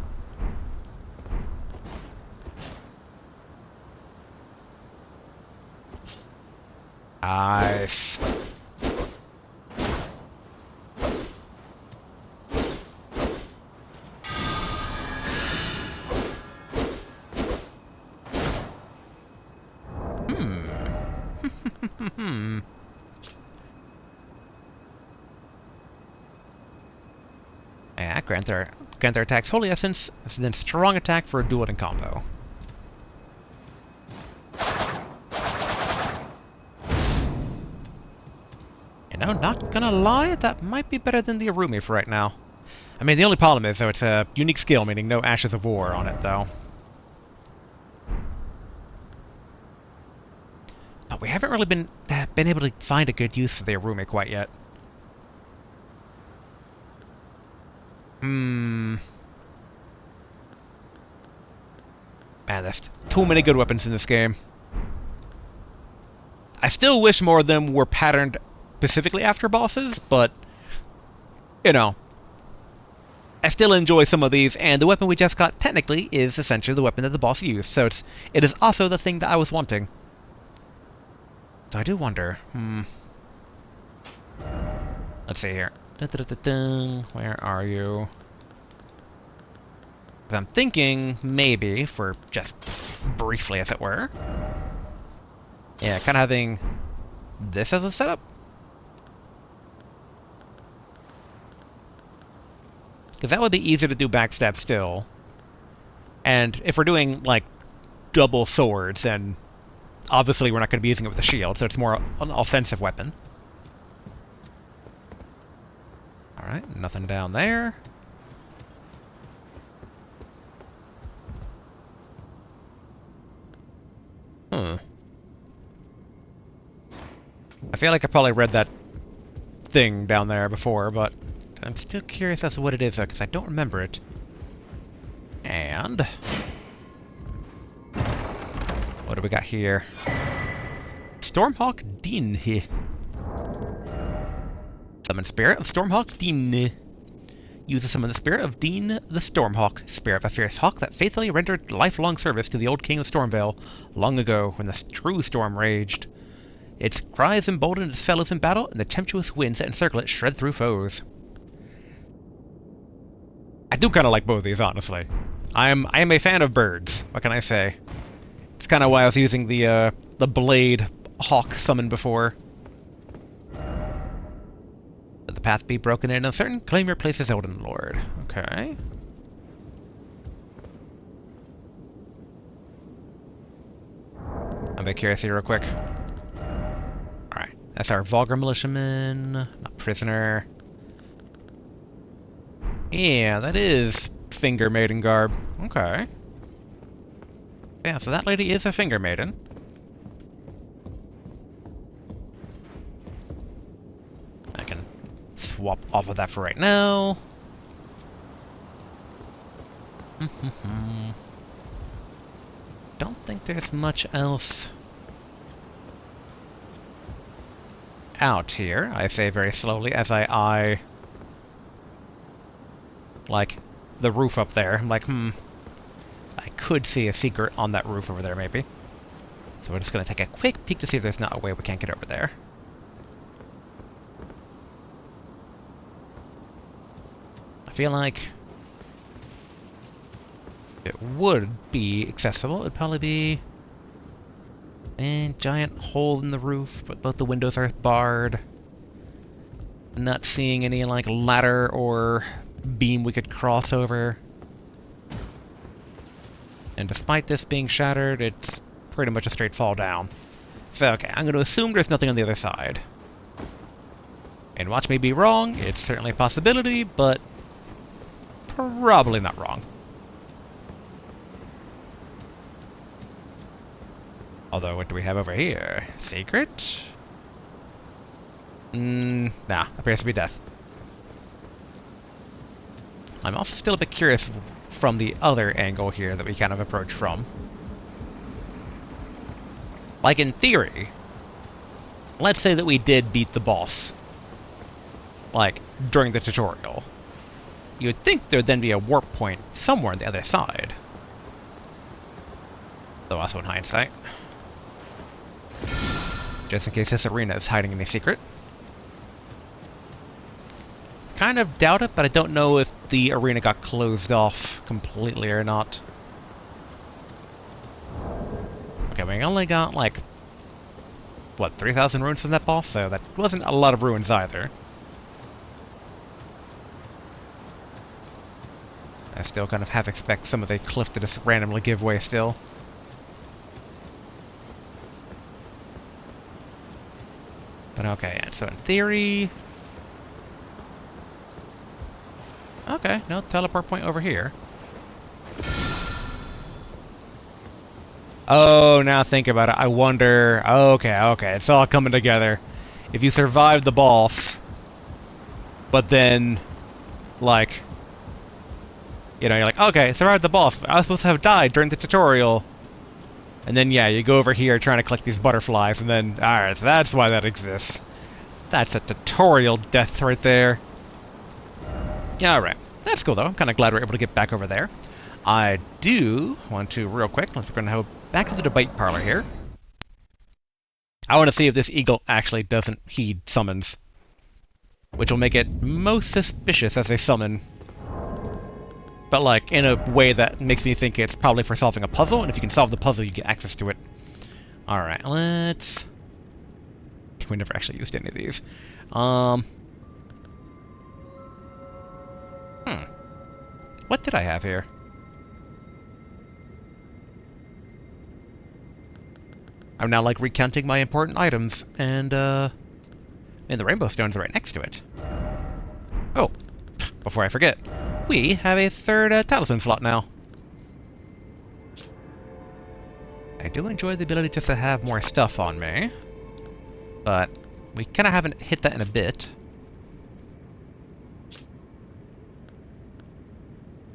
Nice. Yeah, grant their attack's holy essence, and then strong attack for a dueling combo. You know, not gonna lie, that might be better than the Arumi for right now. I mean, the only problem is, though, it's a unique skill, meaning no Ashes of War on it, though. But we haven't really been able to find a good use for the Arumi quite yet. Man, there's too many good weapons in this game. I still wish more of them were patterned specifically after bosses, but, you know, I still enjoy some of these, and the weapon we just got, technically, is essentially the weapon that the boss used, so it is also the thing that I was wanting. So I do wonder, Let's see here. Where are you? I'm thinking, maybe, for just briefly, as it were. Yeah, kind of having this as a setup. Because that would be easier to do backstab still. And if we're doing, like, double swords, then obviously we're not going to be using it with a shield, so it's more an offensive weapon. Alright, nothing down there. I feel like I probably read that thing down there before, but I'm still curious as to what it is, because I don't remember it. And... what do we got here? Stormhawk Dinhe. Summon Spirit of Stormhawk Dinhe. Use to summon the spirit of Dean the Stormhawk, spirit of a fierce hawk that faithfully rendered lifelong service to the old king of Stormvale, long ago when the true storm raged. Its cries emboldened its fellows in battle, and the tempestuous winds that encircle it shred through foes. I do kind of like both of these, honestly. I am a fan of birds. What can I say? It's kind of why I was using the blade hawk summon before. Let the path be broken and uncertain. Claim your place as Elden Lord. Okay. I'm a bit curious here real quick. Alright, that's our Vulgar Militiaman, not prisoner. Yeah, that is Finger Maiden garb. Okay. Yeah, so that lady is a Finger Maiden. I can swap off of that for right now. Don't think there's much else out here, I say very slowly as I eye, like, the roof up there. I'm like, I could see a secret on that roof over there, maybe. So we're just going to take a quick peek to see if there's not a way we can't get over there. I feel like if it would be accessible, it'd probably be a giant hole in the roof, but both the windows are barred. Not seeing any, like, ladder or beam we could cross over. And despite this being shattered, it's pretty much a straight fall down. So, okay, I'm going to assume there's nothing on the other side. And watch me be wrong, it's certainly a possibility, but probably not wrong. Although, what do we have over here? Secret? Nah, appears to be death. I'm also still a bit curious from the other angle here that we kind of approach from. Like, in theory, let's say that we did beat the boss, like, during the tutorial. You'd think there'd then be a warp point somewhere on the other side. Though also in hindsight. Just in case this arena is hiding any secret. Kind of doubt it, but I don't know if the arena got closed off completely or not. Okay, we only got, like, what, 3,000 runes from that boss? So that wasn't a lot of runes either. I still kind of half expect some of the cliff to just randomly give way still. But okay, so in theory... Okay, no teleport point over here. Oh, now think about it. I wonder... Okay, it's all coming together. If you survive the boss, but then, like... You know, you're like, okay, survived the boss. I was supposed to have died during the tutorial. And then, yeah, you go over here trying to collect these butterflies, and then, alright, so that's why that exists. That's a tutorial death right there. Yeah, alright. That's cool, though. I'm kind of glad we're able to get back over there. I do want to, real quick, let's go and back to the debate parlor here. I want to see if this eagle actually doesn't heed summons. Which will make it most suspicious as a summon. But, like, in a way that makes me think it's probably for solving a puzzle, and if you can solve the puzzle, you get access to it. Alright, let's... We never actually used any of these. What did I have here? I'm now, like, recounting my important items, and the rainbow stones are right next to it. Oh, before I forget, we have a third talisman slot now. I do enjoy the ability just to have more stuff on me, but we kind of haven't hit that in a bit.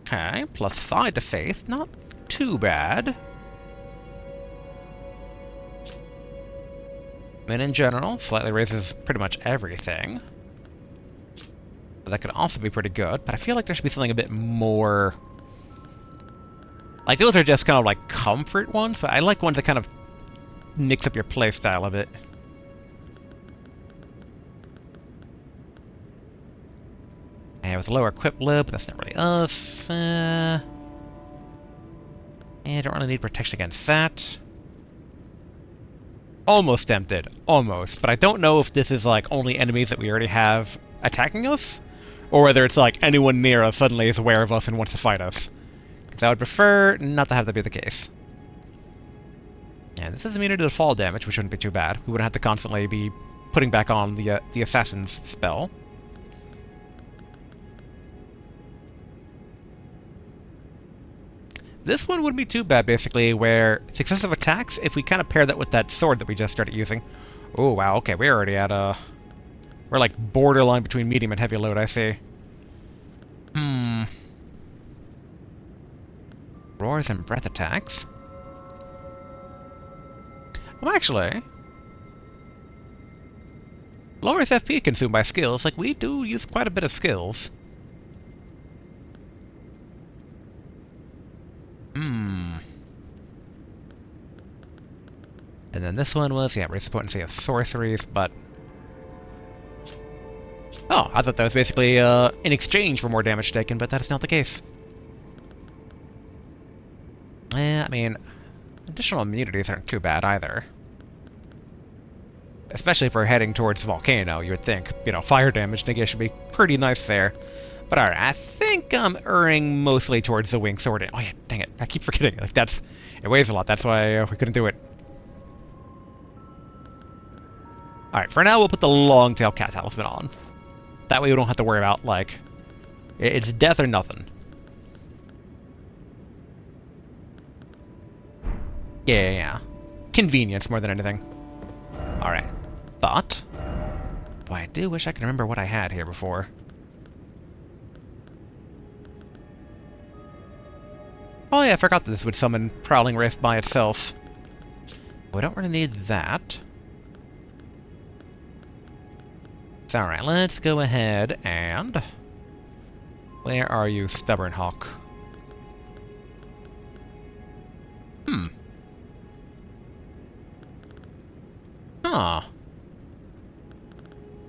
Okay, +5 to faith, not too bad. And in general, slightly raises pretty much everything. But that could also be pretty good, but I feel like there should be something a bit more... Like, those are just kind of like comfort ones, but I like ones that kind of mix up your playstyle a bit. And with lower equip lib, but that's not really us. I don't really need protection against that. Almost tempted. Almost. But I don't know if this is, like, only enemies that we already have attacking us, or whether it's, like, anyone near us suddenly is aware of us and wants to fight us. Because I would prefer not to have that be the case. Yeah, this is immunity to fall damage, which shouldn't be too bad. We wouldn't have to constantly be putting back on the Assassin's spell. This one wouldn't be too bad, basically, where successive attacks, if we kind of pair that with that sword that we just started using. Oh, wow, okay, we're already at we're like borderline between medium and heavy load, I see. Roars and breath attacks. I'm actually... Lowers FP consumed by skills. Like, we do use quite a bit of skills. And then this one was, yeah, raise the potency of sorceries, but... Oh, I thought that was basically in exchange for more damage taken, but that is not the case. I mean, additional immunities aren't too bad either. Especially if we're heading towards the volcano, you would think, you know, fire damage negation should be pretty nice there. But alright, I think I'm erring mostly towards the wing sword. Oh yeah, dang it, I keep forgetting. Like, it weighs a lot, that's why we couldn't do it. Alright, for now we'll put the long-tail cat talisman on. That way we don't have to worry about, like, it's death or nothing. Yeah. Convenience more than anything. Alright. But, boy, I do wish I could remember what I had here before. Oh yeah, I forgot that this would summon Prowling Wraith by itself. We don't really need that. So, alright, let's go ahead and... Where are you, Stubborn Hawk? Huh.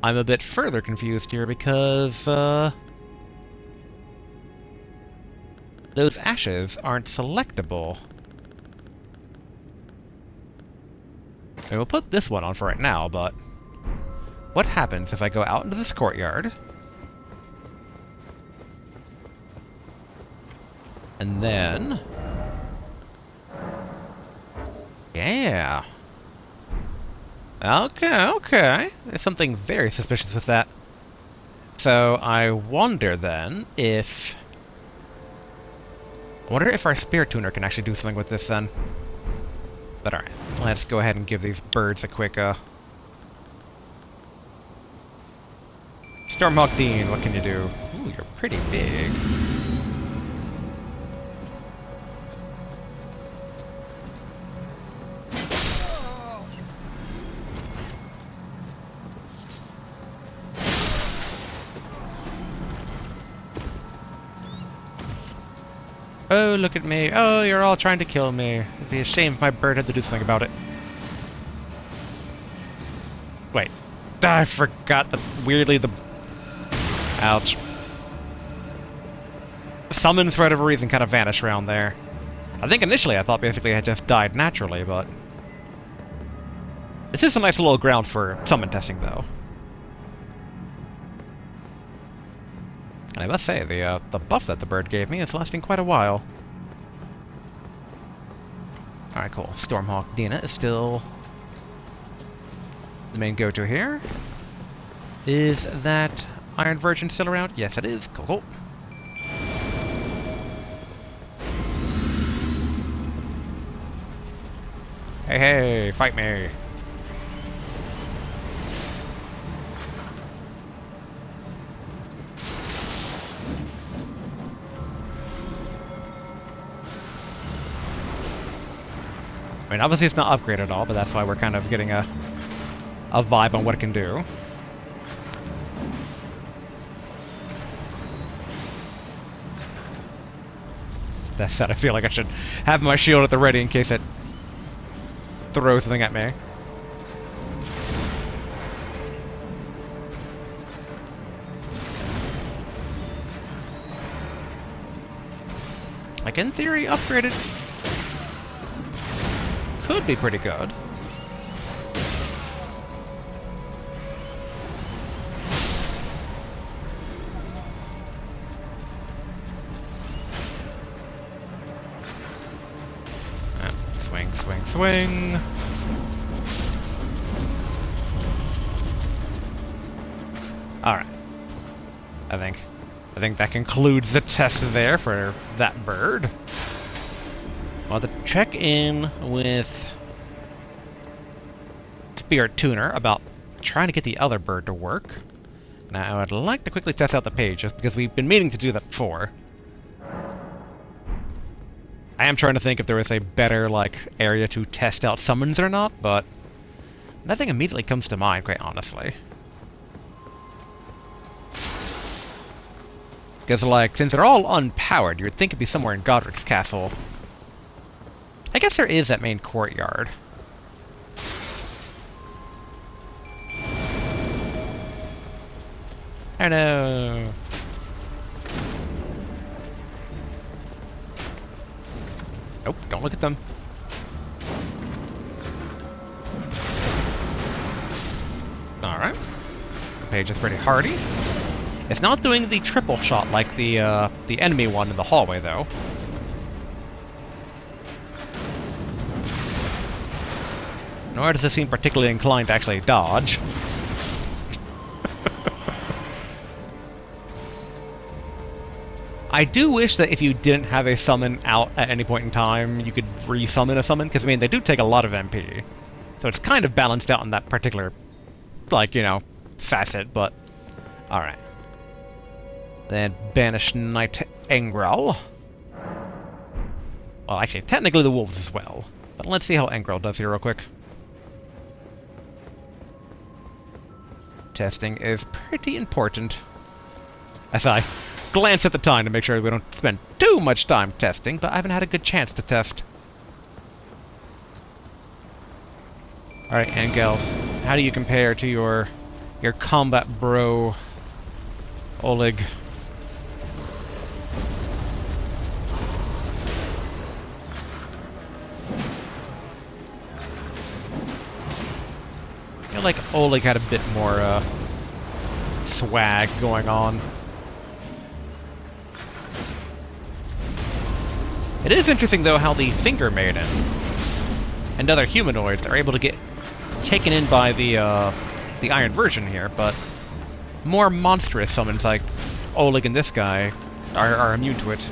I'm a bit further confused here because, those ashes aren't selectable. I mean, we'll put this one on for right now, but... What happens if I go out into this courtyard? And then... Yeah. Okay. There's something very suspicious with that. So I wonder then if... I wonder if our Spirit Tuner can actually do something with this then. But alright, let's go ahead and give these birds a quick, Stormhawk Dean, what can you do? Ooh, you're pretty big. Oh, look at me. Oh, you're all trying to kill me. It'd be a shame if my bird had to do something about it. Wait. I forgot that weirdly the... Ouch. Summons, for whatever reason, kind of vanish around there. I think initially I thought basically I had just died naturally, but... This is a nice little ground for summon testing, though. And I must say, the buff that the bird gave me is lasting quite a while. Alright, cool. Stormhawk Dina is still the main go-to here. Is that Iron Virgin still around? Yes, it is. Cool. Hey, fight me. I mean, obviously it's not upgraded at all, but that's why we're kind of getting a vibe on what it can do. That said, I feel like I should have my shield at the ready in case it throws something at me. Like, in theory, upgraded could be pretty good. Swing, swing, swing. Alright. I think that concludes the test there for that bird. Well, to check in with Spirit Tuner about trying to get the other bird to work. Now, I'd like to quickly test out the page, just because we've been meaning to do that before. I am trying to think if there was a better, like, area to test out summons or not, but nothing immediately comes to mind, quite honestly. Because, like, since they're all unpowered, you would think it'd be somewhere in Godric's castle. I guess there is that main courtyard. I know. Nope, don't look at them. Alright. The page is pretty hardy. It's not doing the triple shot like the enemy one in the hallway, though. Nor does it seem particularly inclined to actually dodge. I do wish that if you didn't have a summon out at any point in time, you could re-summon a summon, because, I mean, they do take a lot of MP. So it's kind of balanced out in that particular, like, you know, facet, but... Alright. Then banish Knight Engral. Well, actually, technically the wolves as well. But let's see how Engral does here real quick. Testing is pretty important. As I glance at the time to make sure we don't spend too much time testing, but I haven't had a good chance to test. Alright, Engel, how do you compare to your combat bro, Oleg? I feel like Oleg had a bit more swag going on. It is interesting, though, how the Finger Maiden and other humanoids are able to get taken in by the Iron Version here, but more monstrous summons like Oleg and this guy are immune to it.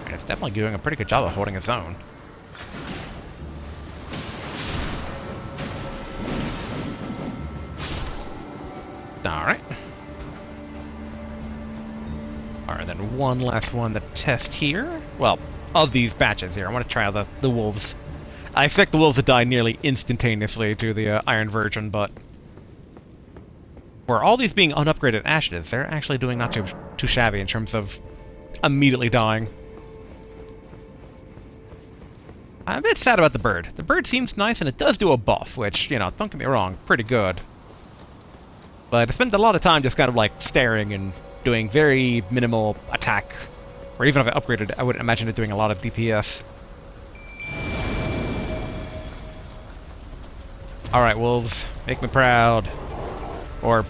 And it's definitely doing a pretty good job of holding its own. Alright. Alright, then one last one to test here. Well, of these batches here. I want to try out the wolves. I expect the wolves to die nearly instantaneously to the Iron Version, but for all these being unupgraded ashes, they're actually doing not too shabby in terms of immediately dying. I'm a bit sad about the bird. The bird seems nice, and it does do a buff, which, you know, don't get me wrong, pretty good. But I spent a lot of time just kind of, like, staring and doing very minimal attack. Or even if I upgraded, I wouldn't imagine it doing a lot of DPS. Alright, wolves, make me proud. Or,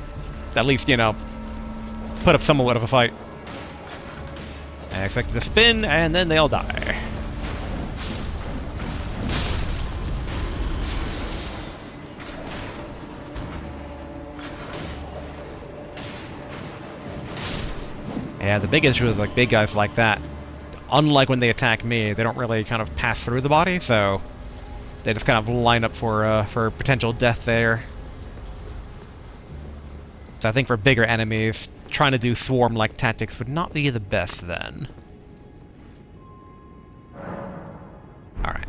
at least, you know, put up somewhat of a fight. I expected to spin, and then they all die. Yeah, the big issue with like big guys like that, unlike when they attack me, they don't really kind of pass through the body, so they just kind of line up for potential death there. So I think for bigger enemies, trying to do swarm-like tactics would not be the best then. Alright.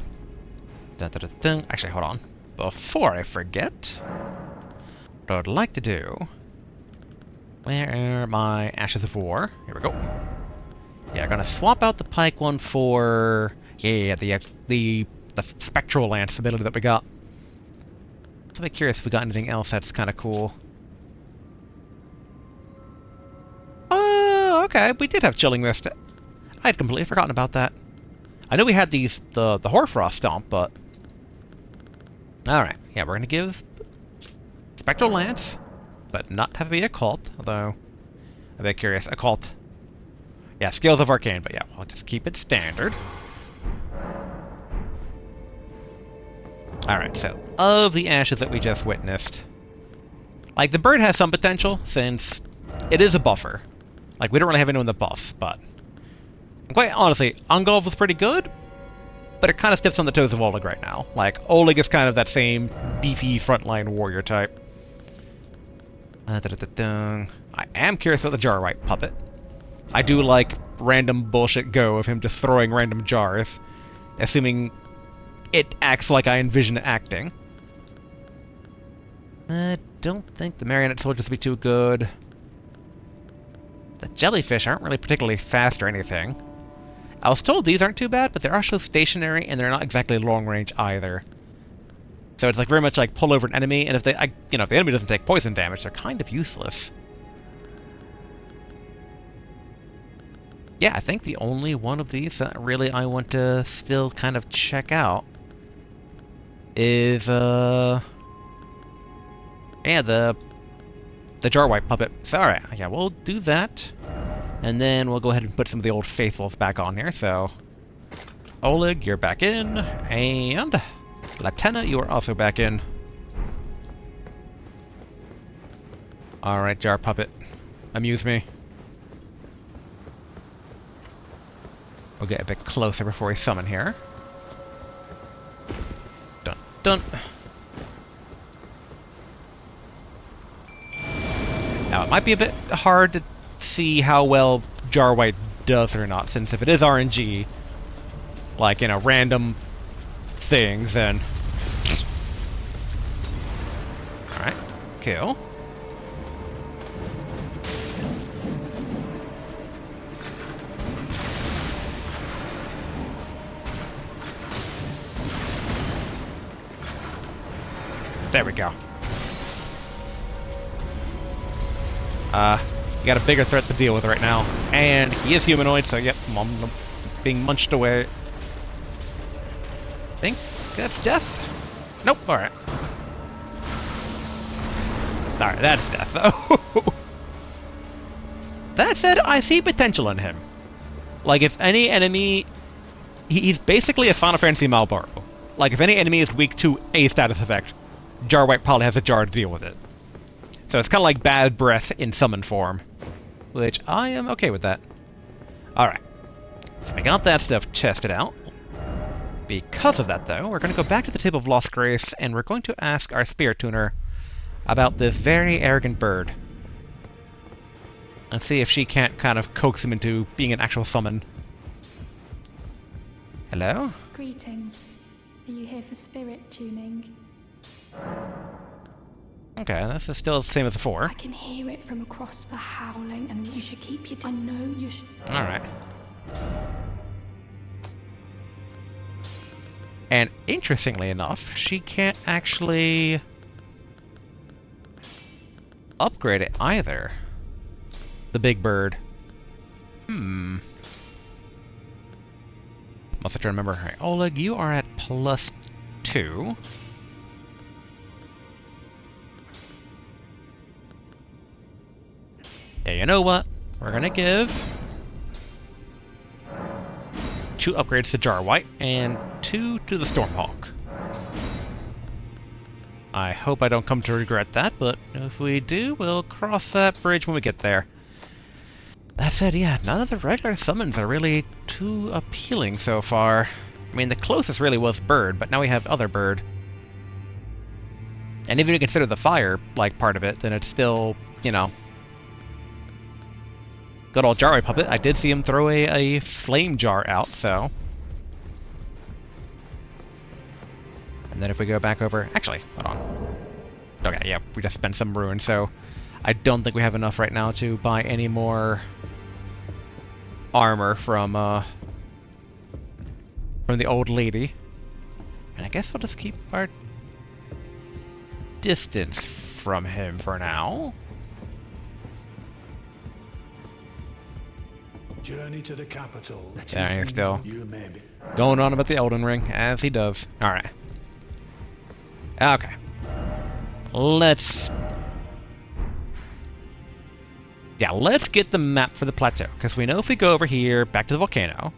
Dun, dun, dun, dun. Actually, hold on. Before I forget, what I would like to do... Where are my Ashes of War? Here we go. Yeah, I'm gonna swap out the Pike one for... Yeah, the Spectral Lance ability that we got. So I'm curious if we got anything else that's kind of cool. Oh, okay, we did have Chilling Mist. I had completely forgotten about that. I know we had the Hoarfrost Stomp, but... Alright, yeah, we're gonna give Spectral Lance, but not have it be Occult, although I'm a bit curious. Occult. Yeah, Scales of Arcane, but yeah, we'll just keep it standard. Alright, so, of the ashes that we just witnessed, like, the bird has some potential, since it is a buffer. Like, we don't really have anyone that buffs, but... Quite honestly, Ungolf was pretty good, but it kind of steps on the toes of Oleg right now. Like, Oleg is kind of that same beefy frontline warrior type. I am curious about the Jar Right puppet. I do like random bullshit go of him just throwing random jars, assuming it acts like I envision it acting. I don't think the marionette soldiers will be too good. The jellyfish aren't really particularly fast or anything. I was told these aren't too bad, but they're also stationary and they're not exactly long range either. So it's like very much like pull over an enemy, and if they, if the enemy doesn't take poison damage, they're kind of useless. Yeah, I think the only one of these that really I want to still kind of check out is yeah, the jar white puppet. So alright, yeah, we'll do that. And then we'll go ahead and put some of the old faithfuls back on here. So Oleg, you're back in, and Latenna, you are also back in. Alright, jar puppet. Amuse me. We'll get a bit closer before we summon here. Dun dun. Now it might be a bit hard to see how well jar white does or not, since if it is RNG, like, random things, then... Alright, kill. There we go. You got a bigger threat to deal with right now. And he is humanoid, so yep, I'm being munched away. I think that's death? Nope, alright. Alright, that's death, though. That said, I see potential in him. Like, if any enemy... He's basically a Final Fantasy Malboro. Like, if any enemy is weak to a status effect, Jar White probably has a jar to deal with it. So it's kind of like bad breath in summon form. Which I am okay with that. Alright. So we got that stuff tested out. Because of that, though, we're going to go back to the Table of Lost Grace, and we're going to ask our Spirit Tuner about this very arrogant bird. And see if she can't kind of coax him into being an actual summon. Hello? Greetings. Are you here for spirit tuning? Okay, this is still the same as before. I can hear it from across the howling, and you should keep your... I know you should... Alright. And interestingly enough, she can't actually upgrade it either. The big bird. Must have to remember. Right. Oleg, you are at +2. Yeah, you know what? We're gonna give 2 upgrades to Jar White and 2 to the Stormhawk. I hope I don't come to regret that, but if we do, we'll cross that bridge when we get there. That said, yeah, none of the regular summons are really too appealing so far. I mean, the closest really was Bird, but now we have other Bird. And even if you consider the fire, like, part of it, then it's still, good old Jar White Puppet. I did see him throw a flame jar out, so... And then if we go back over... Actually, hold on. Okay, yeah, we just spent some ruin, so... I don't think we have enough right now to buy any more... armor from the old lady. And I guess we'll just keep our... distance from him for now. Journey to the capital. Yeah, you're still going on about the Elden Ring, as he does. Alright. Okay. Let's get the map for the plateau, because we know if we go over here, back to the volcano,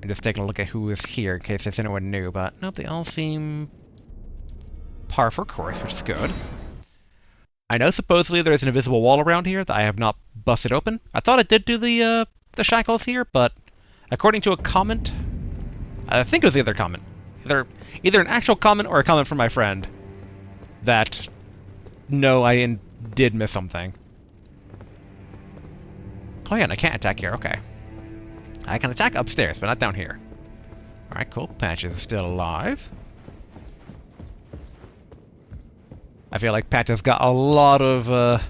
and just taking a look at who is here, in case there's anyone new, but nope, they all seem par for course, which is good. I know supposedly there's an invisible wall around here that I have not busted open. I thought I did do the shackles here, but according to a comment, I think it was the other comment, either an actual comment or a comment from my friend, that no, I did miss something. Oh yeah, and I can't attack here, okay. I can attack upstairs, but not down here. Alright, cool. Patches is still alive. I feel like Pat has got a lot of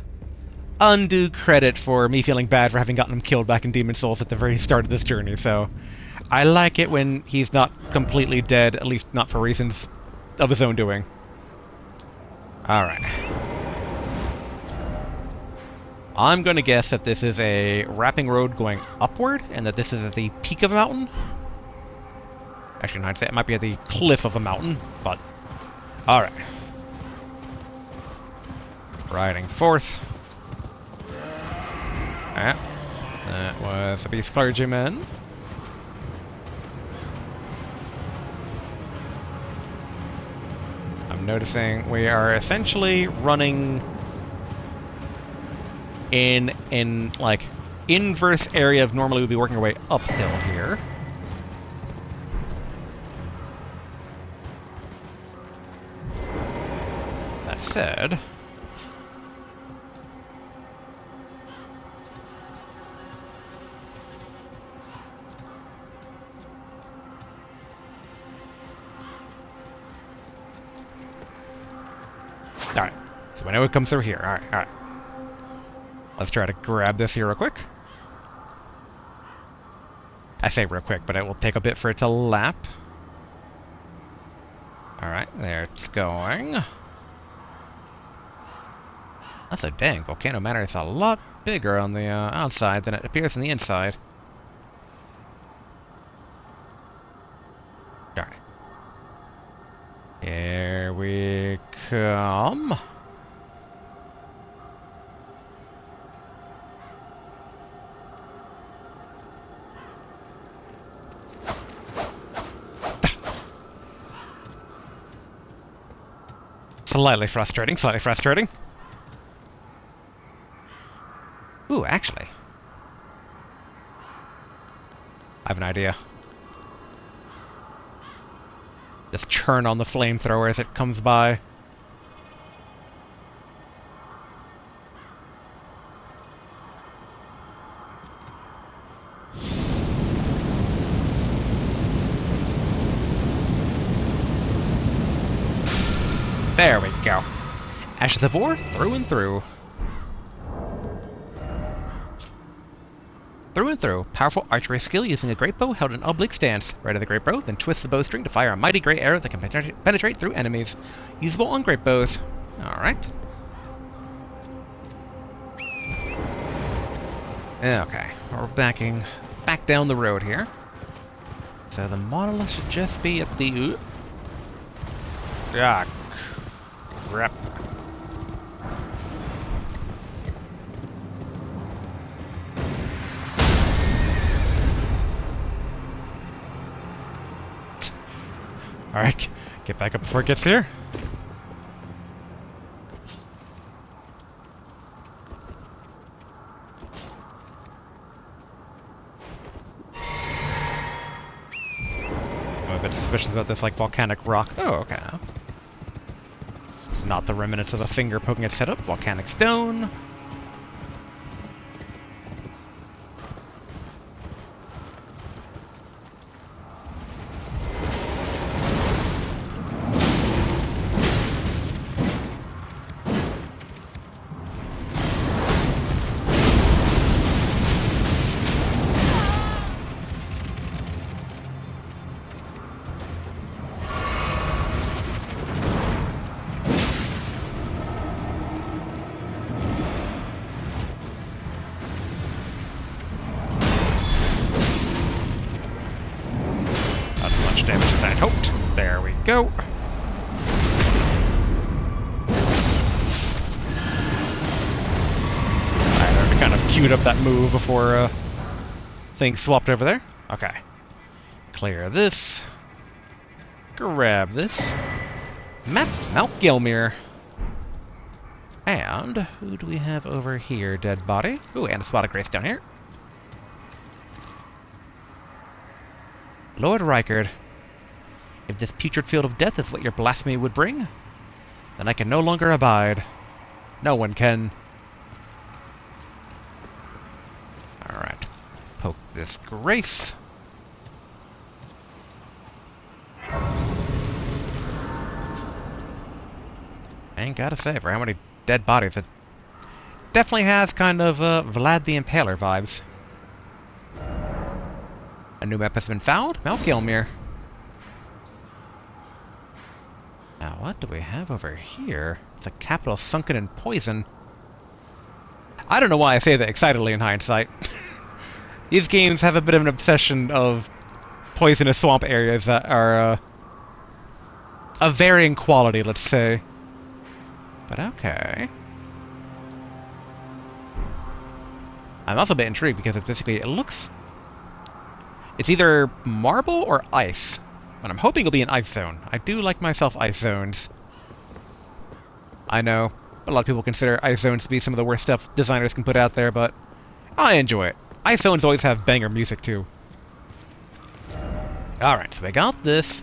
undue credit for me feeling bad for having gotten him killed back in Demon Souls at the very start of this journey, so I like it when he's not completely dead, at least not for reasons of his own doing. Alright. I'm going to guess that this is a wrapping road going upward, and that this is at the peak of a mountain. Actually, no, I'd say it might be at the cliff of a mountain, but... Alright. Riding forth. Ah, that was a beast clergyman. I'm noticing we are essentially running in like inverse area of normally we'd be working our way uphill here. That said, alright, so we know it comes through here. Alright. Let's try to grab this here real quick. I say real quick, but it will take a bit for it to lap. Alright, there it's going. That's a dang volcano manor. It's a lot bigger on the outside than it appears on the inside. Alright. Here we come. Slightly frustrating, slightly frustrating. Ooh, actually. I have an idea. Just churn on the flamethrower as it comes by. There we go. Ashes of War, through and through. Through and through. Powerful archery skill using a great bow held in oblique stance. Right of the great bow, then twist the bowstring to fire a mighty great arrow that can penetrate through enemies. Usable on great bows. Alright. Okay, we're backing back down the road here. So the monolith should just be at the... Ah, crap. Alright, get back up before it gets here. I'm a bit suspicious about this, like, volcanic rock. Oh, okay. Not the remnants of a finger poking its head up. Volcanic stone. Damage as I'd hoped. There we go. Alright, I already kind of queued up that move before things swapped over there. Okay. Clear this. Grab this. Map Mount Gelmir. And who do we have over here? Dead body. Ooh, and a spot of grace down here. Lord Rykard. If this putrid field of death is what your blasphemy would bring, then I can no longer abide. No one can. Alright. Poke this grace. ain't gotta say, for how many dead bodies, it definitely has kind of Vlad the Impaler vibes. A new map has been found, Melkilmir. Now, what do we have over here? It's a capital sunken in poison. I don't know why I say that excitedly in hindsight. These games have a bit of an obsession of poisonous swamp areas that are of varying quality, let's say. But okay. I'm also a bit intrigued because it's basically, it looks... It's either marble or ice. But I'm hoping it'll be an ice zone. I do like myself ice zones. I know a lot of people consider ice zones to be some of the worst stuff designers can put out there, but I enjoy it. Ice zones always have banger music too. Alright, so we got this.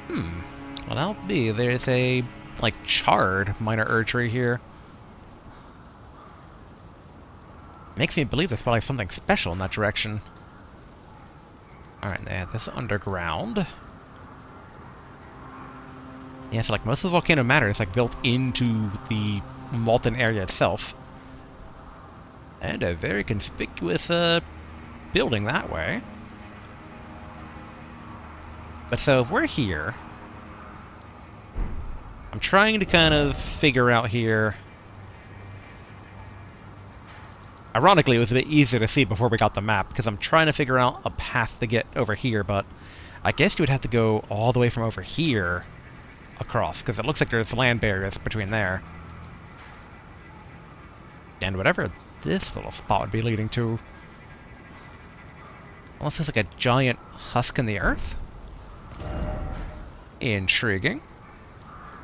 Well, that'll be. There's a, like, charred minor Erdtree here. Makes me believe there's probably something special in that direction. Alright, they have this underground. Yeah, so like most of the volcano matter is like built into the molten area itself. And a very conspicuous building that way. But so if we're here, I'm trying to kind of figure out here. Ironically, it was a bit easier to see before we got the map, because I'm trying to figure out a path to get over here, but I guess you would have to go all the way from over here across, because it looks like there's land barriers between there. And whatever this little spot would be leading to. Almost looks like a giant husk in the earth. Intriguing.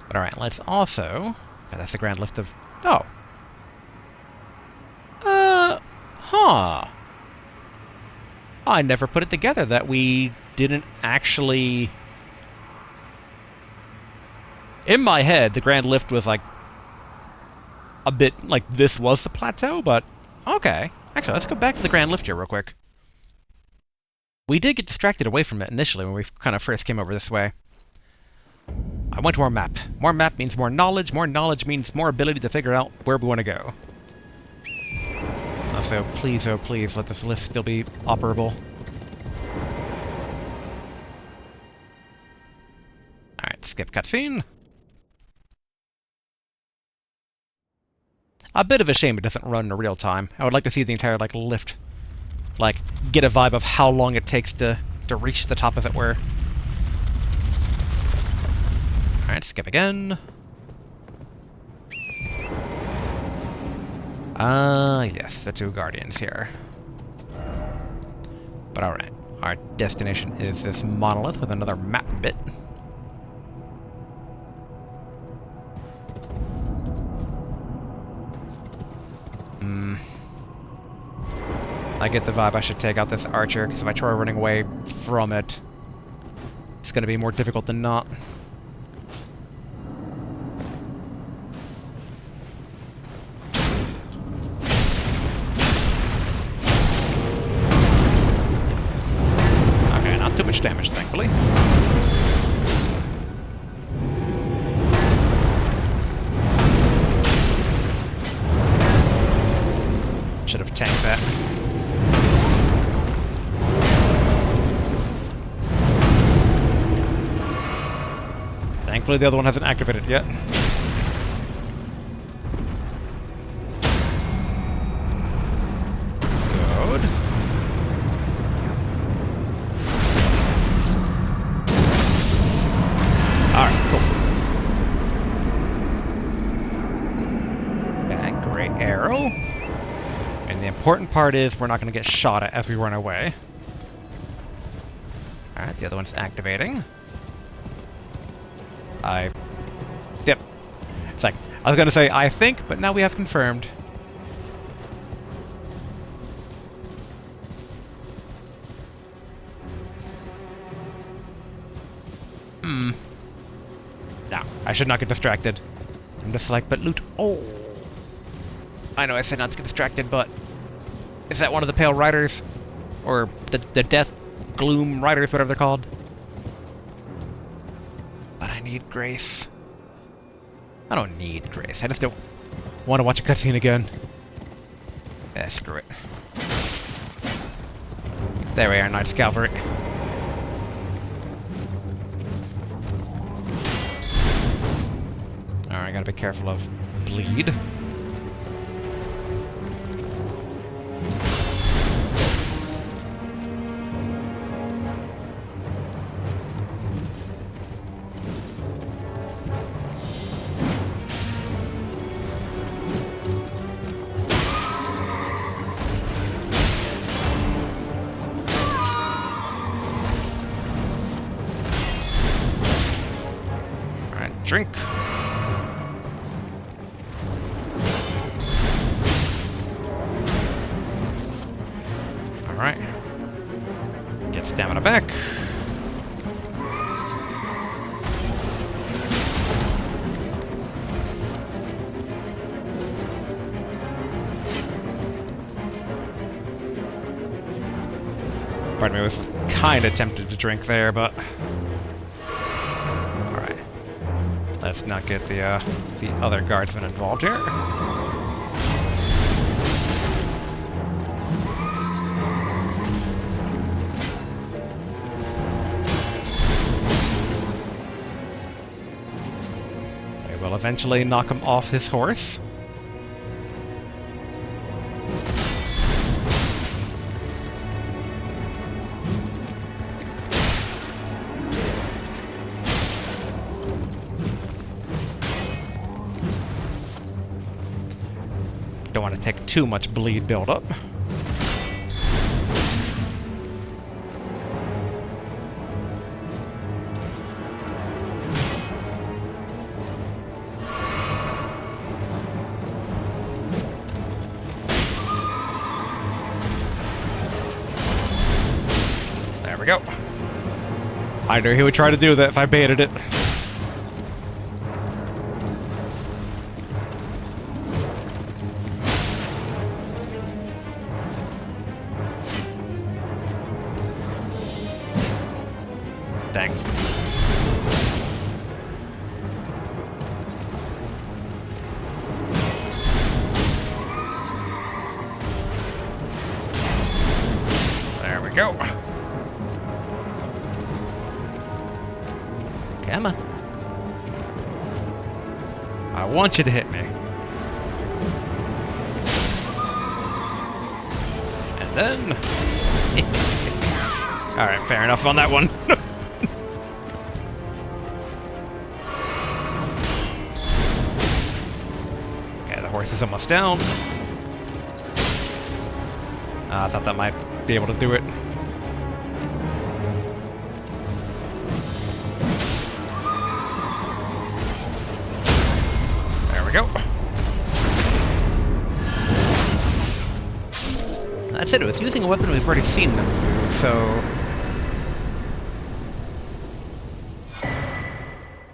But alright, let's also... Yeah, that's the grand list of... Oh. Huh. I never put it together that we didn't actually... In my head, the grand lift was like... a bit like this was the plateau, but... Okay. Actually, let's go back to the grand lift here real quick. We did get distracted away from it initially when we kind of first came over this way. I want more map. More map means more knowledge. More knowledge means more ability to figure out where we want to go. Also, please, oh please, let this lift still be operable. Alright, skip cutscene. A bit of a shame it doesn't run in real time. I would like to see the entire, like, lift, like, get a vibe of how long it takes to reach the top, as it were. Alright, skip again. Yes, the two guardians here. But alright, our destination is this monolith with another map bit. I get the vibe I should take out this archer, because if I try running away from it, it's going to be more difficult than not. Okay, not too much damage, thankfully. Should have tanked that. Thankfully, the other one hasn't activated yet. Good. Alright, cool. Okay, great arrow. And the important part is we're not going to get shot at as we run away. Alright, the other one's activating. Yep. It's like, I was gonna say I think, but now we have confirmed. No, I should not get distracted. I'm just like, but loot. Oh! I know I said not to get distracted, but... Is that one of the Pale Riders? Or the Death Gloom Riders, whatever they're called? But I need grace. I don't need Grace. I just don't want to watch a cutscene again. Yeah, screw it. There we are, Knight's Cavalry. Alright, gotta be careful of bleed. Drink. Alright. Get stamina back. Pardon me, I was kinda tempted to drink there, but let's not get the other guardsmen involved here. They will eventually knock him off his horse. Don't want to take too much bleed buildup. There we go. I knew he would try to do that if I baited it. Dang. There we go. Come on. I want you to hit me. And then... Alright, fair enough on that one. Horse is almost down. I thought that might be able to do it. There we go. That's it. It was using a weapon we've already seen them use, so...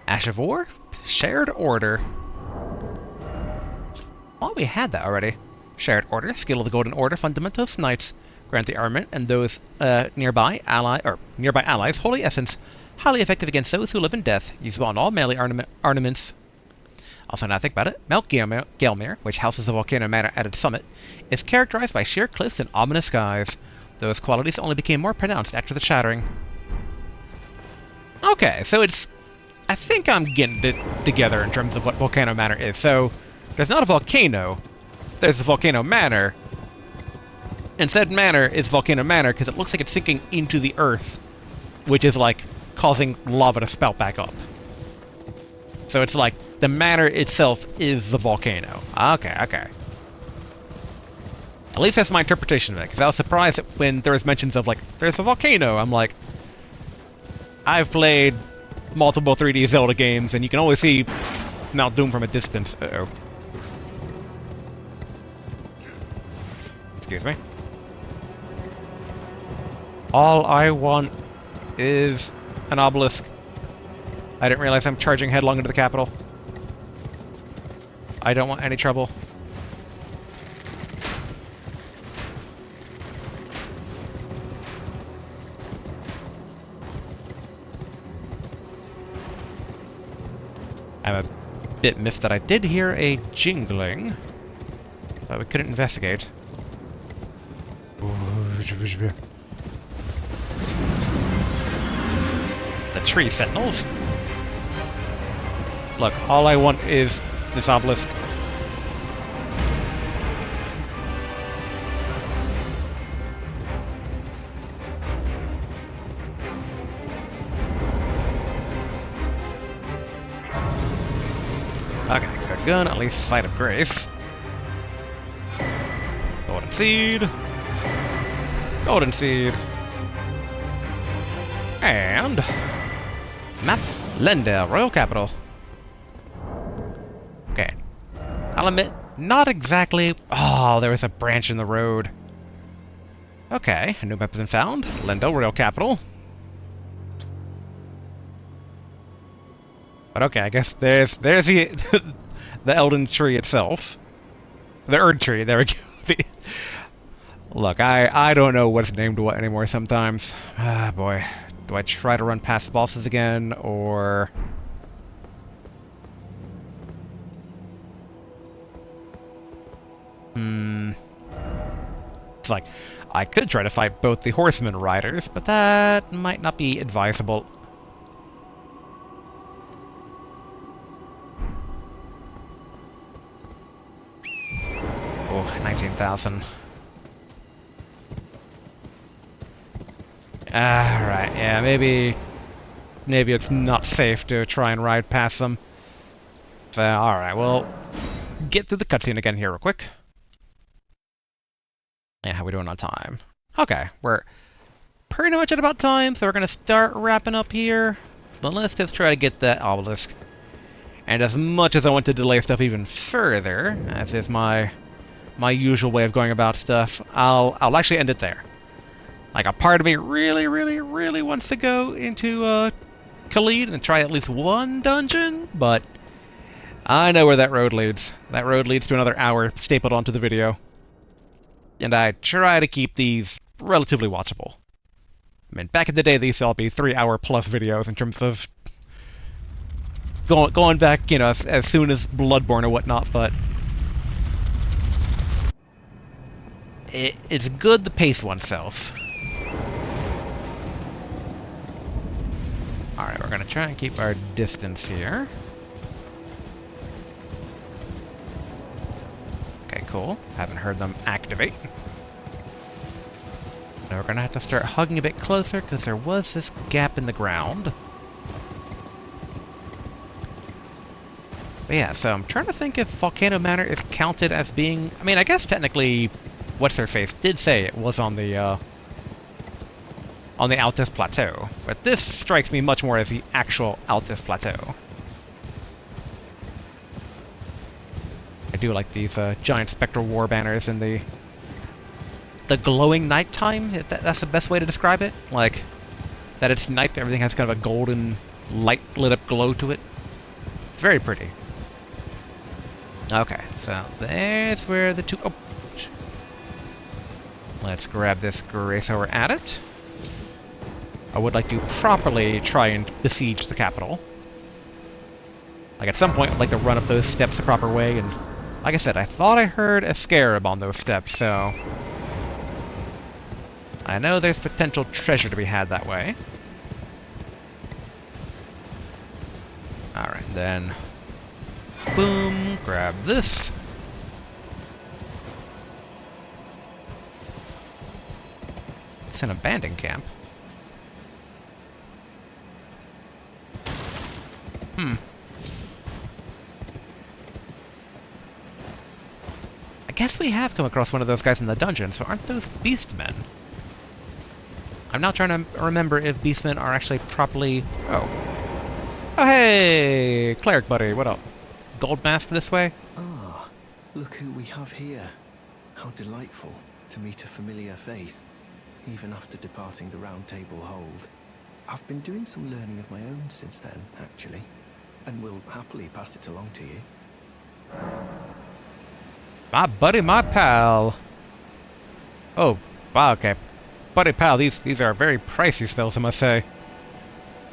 Ash of War? Shared Order. Oh, we had that already. Shared Order, skill of the Golden Order, Fundamentalist Knights. Grant the armament and those nearby allies Holy Essence. Highly effective against those who live in death. Usable on all melee ornaments. Also, now think about it, Mount Gelmir, which houses the Volcano Manor at its summit, is characterized by sheer cliffs and ominous skies. Those qualities only became more pronounced after the shattering. Okay, so it's... I think I'm getting it together in terms of what Volcano Manor is. So, there's not a volcano, there's a Volcano Manor. And said manor is Volcano Manor because it looks like it's sinking into the earth, which is like causing lava to spout back up. So it's like the manor itself is the volcano. Okay, okay. At least that's my interpretation of it, because I was surprised when there was mentions of, like, there's a volcano. I'm like, I've played multiple 3D Zelda games, and you can always see Mount Doom from a distance. Uh-oh. Excuse me. All I want is an obelisk. I didn't realize I'm charging headlong into the capital. I don't want any trouble. I'm a bit miffed that I did hear a jingling, but we couldn't investigate. The tree sentinels? Look, all I want is this obelisk. Okay, good gun, at least Sight of Grace. Golden Seed. Golden Seed. And... map Lendel, Royal Capital. Okay. I'll admit, not exactly... Oh, there was a branch in the road. Okay, a new map has been found. Lendel, Royal Capital. But okay, I guess there's the the Elden Tree itself. The Erd Tree, there we go. Look, I don't know what's named what anymore sometimes. Ah, boy. Do I try to run past the bosses again, or... It's like, I could try to fight both the horseman riders, but that might not be advisable. Oh, 19,000. Alright, yeah, maybe it's not safe to try and ride past them. So, alright, we'll get through the cutscene again here real quick. Yeah, how we doing on time? Okay, we're pretty much at about time, so we're gonna start wrapping up here. But let's just try to get that obelisk. And as much as I want to delay stuff even further, as is my usual way of going about stuff, I'll actually end it there. Like, a part of me really wants to go into Khalid and try at least one dungeon, but I know where that road leads. That road leads to another hour stapled onto the video. And I try to keep these relatively watchable. I mean, back in the day, these would all be 3-hour plus videos in terms of going back, you know, as soon as Bloodborne or whatnot, but it's good to pace oneself. Alright, we're gonna try and keep our distance here. Okay, cool. Haven't heard them activate. Now we're gonna have to start hugging a bit closer because there was this gap in the ground. But yeah, so I'm trying to think if Volcano Manor is counted as being... I mean, I guess technically, What's-Her-Face did say it was on the Altus Plateau, but this strikes me much more as the actual Altus Plateau. I do like these giant spectral war banners in the glowing nighttime. That's the best way to describe it. Like, that it's night, everything has kind of a golden light lit up glow to it. Very pretty. Okay, so there's where the two... Oh. Let's grab this grace while we're at it. I would like to properly try and besiege the capital. Like, at some point, I'd like to run up those steps the proper way, and like I said, I thought I heard a scarab on those steps, so I know there's potential treasure to be had that way. Alright, then boom, grab this. It's an abandoned camp. I guess we have come across one of those guys in the dungeon, so aren't those beastmen? I'm now trying to remember if beastmen are actually properly... Oh. Oh, hey! Cleric buddy, what up? Gold mask this way? Ah, look who we have here. How delightful to meet a familiar face, even after departing the Round Table Hold. I've been doing some learning of my own since then, actually, and will happily pass it along to you. My buddy, my pal. Oh, wow, okay. Buddy pal, these are very pricey spells, I must say.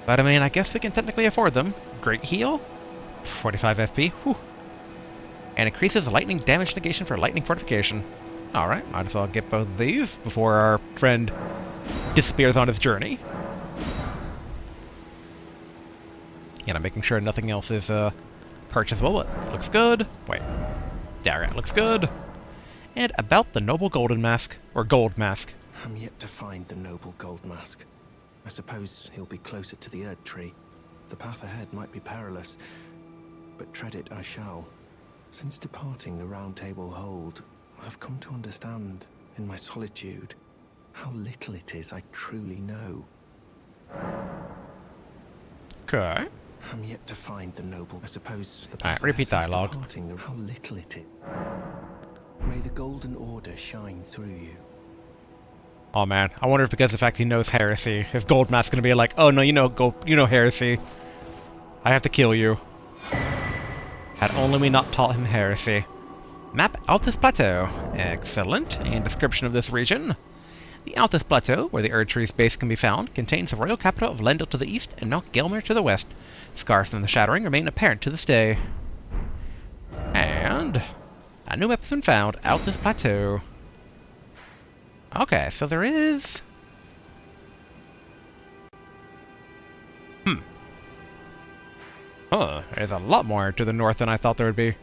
But I mean, I guess we can technically afford them. Great heal? 45 FP. Whew. And increases lightning damage negation for lightning fortification. Alright, might as well get both of these before our friend disappears on his journey. And I'm making sure nothing else is purchasable, but looks good. Wait. Yeah, right, looks good. And about the noble golden mask, or gold mask. I'm yet to find the noble gold mask. I suppose he'll be closer to the Erd tree. The path ahead might be perilous, but tread it I shall. Since departing the Round Table Hold, I've come to understand, in my solitude, how little it is I truly know. Okay. I'm yet to find the noble. I suppose the Alright, repeat dialogue. Departing, how little it is. May the Golden Order shine through you. Oh man, I wonder if because of the fact he knows heresy, if Goldmask's gonna be like, oh no, you know heresy. I have to kill you. Had only we not taught him heresy. Map Altus Plateau. Excellent. And description of this region. The Altus Plateau, where the Erd Tree's base can be found, contains the royal capital of Lendil to the east and Mount Gelmir to the west. Scars from the shattering remain apparent to this day. And a new map has been found. Altus Plateau. Okay, so there is... there's a lot more to the north than I thought there would be.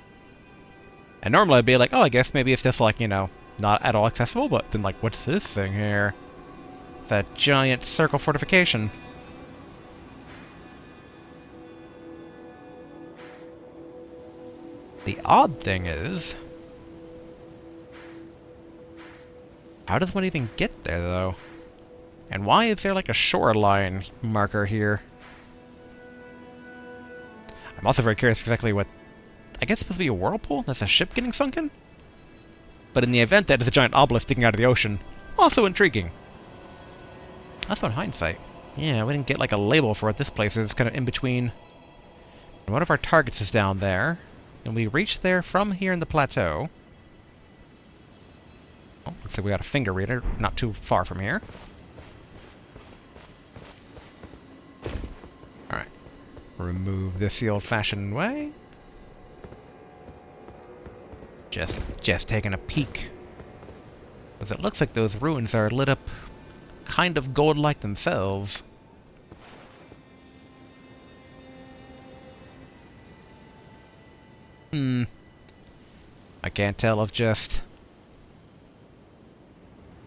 And normally I'd be like, oh, I guess maybe it's just like, you know, not at all accessible, but then like, what's this thing here? It's a giant circle fortification. The odd thing is... how does one even get there, though? And why is there like a shoreline marker here? I'm also very curious exactly what... I guess it's supposed to be a whirlpool? That's a ship getting sunken? But in the event that it's a giant obelisk sticking out of the ocean, also intriguing. Also in hindsight. Yeah, we didn't get like a label for what this place is. It's kind of in between. And one of our targets is down there. And we reach there from here in the plateau. Oh, looks like we got a finger reader not too far from here. Alright. Remove this the old-fashioned way. Just taking a peek. Because it looks like those ruins are lit up kind of gold-like themselves. I can't tell if just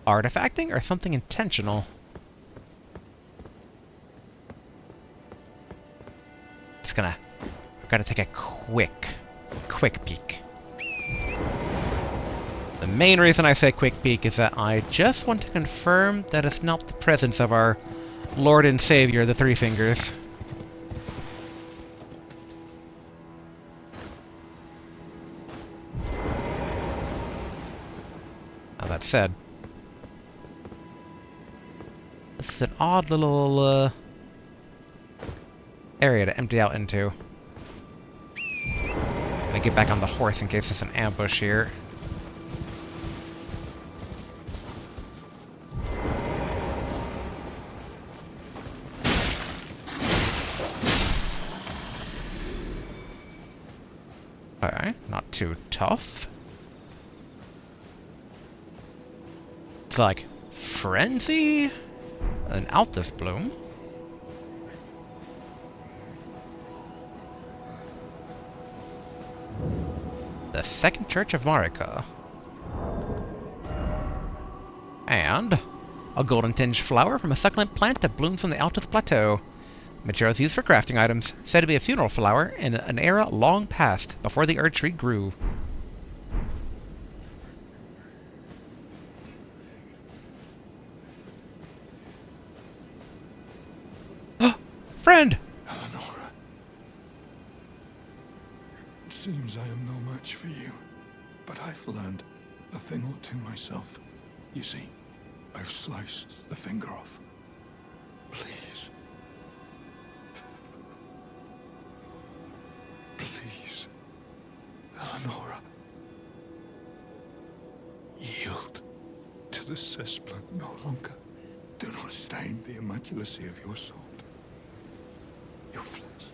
artifacting or something intentional. I'm gonna take a quick peek. The main reason I say quick peek is that I just want to confirm that it's not the presence of our Lord and Savior, the Three Fingers. Now that said, this is an odd little area to empty out into. I'm gonna get back on the horse in case there's an ambush here. Alright, not too tough. It's like Frenzy? An Altus Bloom? The Second Church of Marika. And a golden tinged flower from a succulent plant that blooms on the Altus Plateau. Materials used for crafting items, said to be a funeral flower in an era long past, before the Erd Tree grew. Friend! Eleonora. It seems I am no match for you, but I've learned a thing or two myself. You see, I've sliced the finger off. Please. Please, Eleonora. Yield to the cessplant no longer. Do not stain the immaculacy of your sword. Your flesh.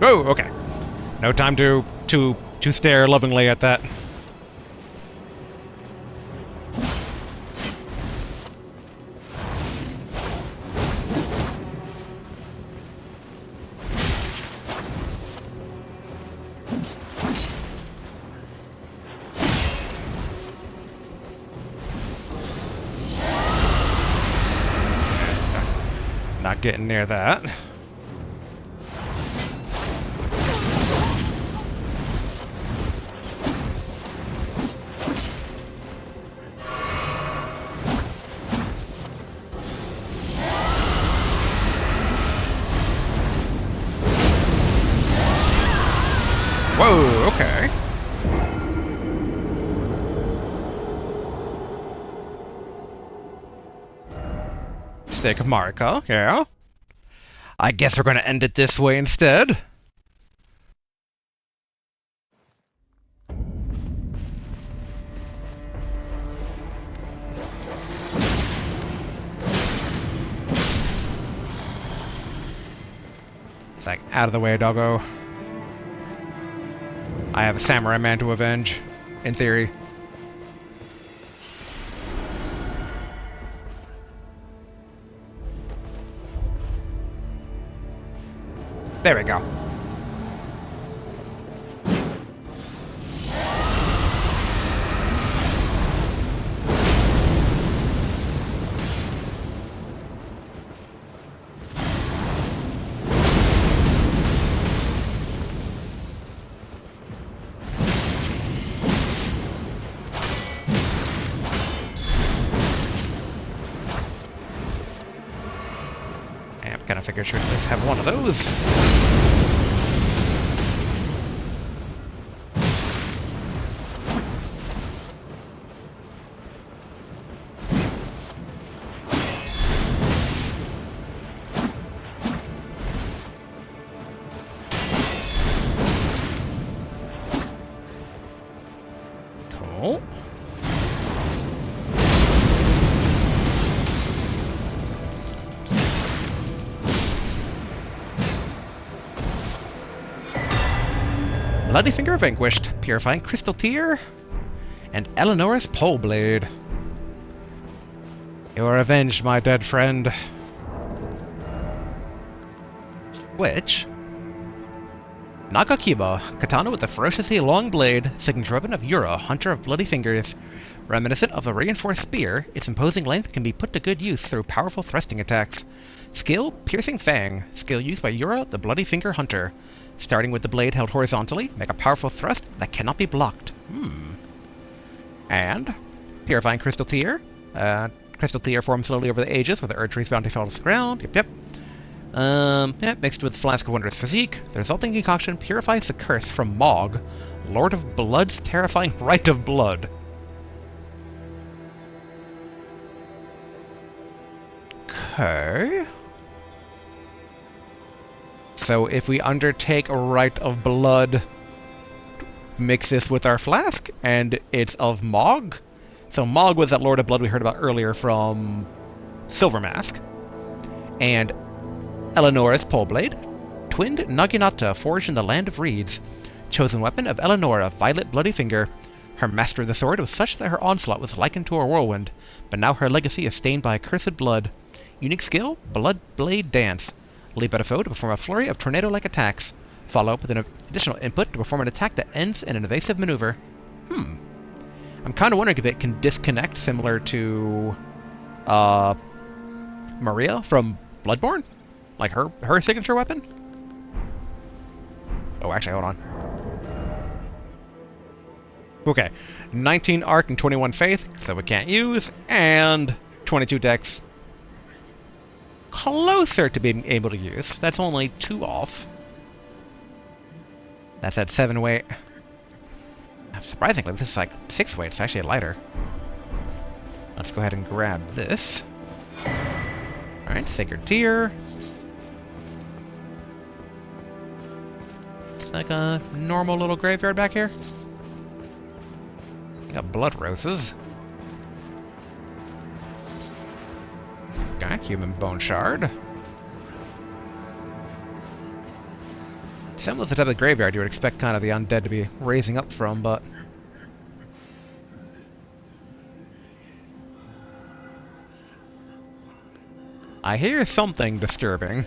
Oh, okay. No time to stare lovingly at that. Not getting near that. Whoa, okay. Stake of Marika, yeah. I guess we're gonna end it this way instead. It's like, out of the way, doggo. I have a samurai man to avenge, in theory. There we go. I kind of figured should at least have one of those. Cool. Bloody Finger vanquished, Purifying Crystal Tear, and Eleanor's Pole Blade. You are avenged, my dead friend. Which? Nagakiba, katana with a ferociously long blade, signature weapon of Yura, Hunter of Bloody Fingers. Reminiscent of a reinforced spear, its imposing length can be put to good use through powerful thrusting attacks. Skill, Piercing Fang, skill used by Yura, the Bloody Finger Hunter. Starting with the blade held horizontally, make a powerful thrust that cannot be blocked. And Purifying Crystal Tear. Crystal Tear forms slowly over the ages with the Erdtree's bounty falls to the ground. Yep. Mixed with Flask of Wondrous Physique, the resulting concoction purifies the curse from Mog, Lord of Blood's terrifying Rite of Blood. Okay. So if we undertake a Rite of Blood, mix this with our flask, and it's of Mog. So Mog was that Lord of Blood we heard about earlier from Silver Mask. And Eleanor's Pole Blade, twinned Naginata forged in the Land of Reeds. Chosen weapon of Eleanora, Violet Bloody Finger. Her master of the sword was such that her onslaught was likened to a whirlwind, but now her legacy is stained by accursed blood. Unique skill, Blood Blade Dance. Leap at a foe to perform a flurry of tornado-like attacks. Follow up with an additional input to perform an attack that ends in an evasive maneuver. I'm kind of wondering if it can disconnect, similar to Maria from Bloodborne? Like her signature weapon? Oh, actually, hold on. Okay, 19 Arc and 21 Faith, so we can't use, and 22 Dex. Closer to being able to use. That's only 2 off. That's at 7 weight. Surprisingly, this is like 6 weight. It's actually lighter. Let's go ahead and grab this. Alright, Sacred Tear. It's like a normal little graveyard back here. Got blood roses. Okay, human bone shard. Similar to the type of graveyard you would expect kind of the undead to be raising up from, but... I hear something disturbing.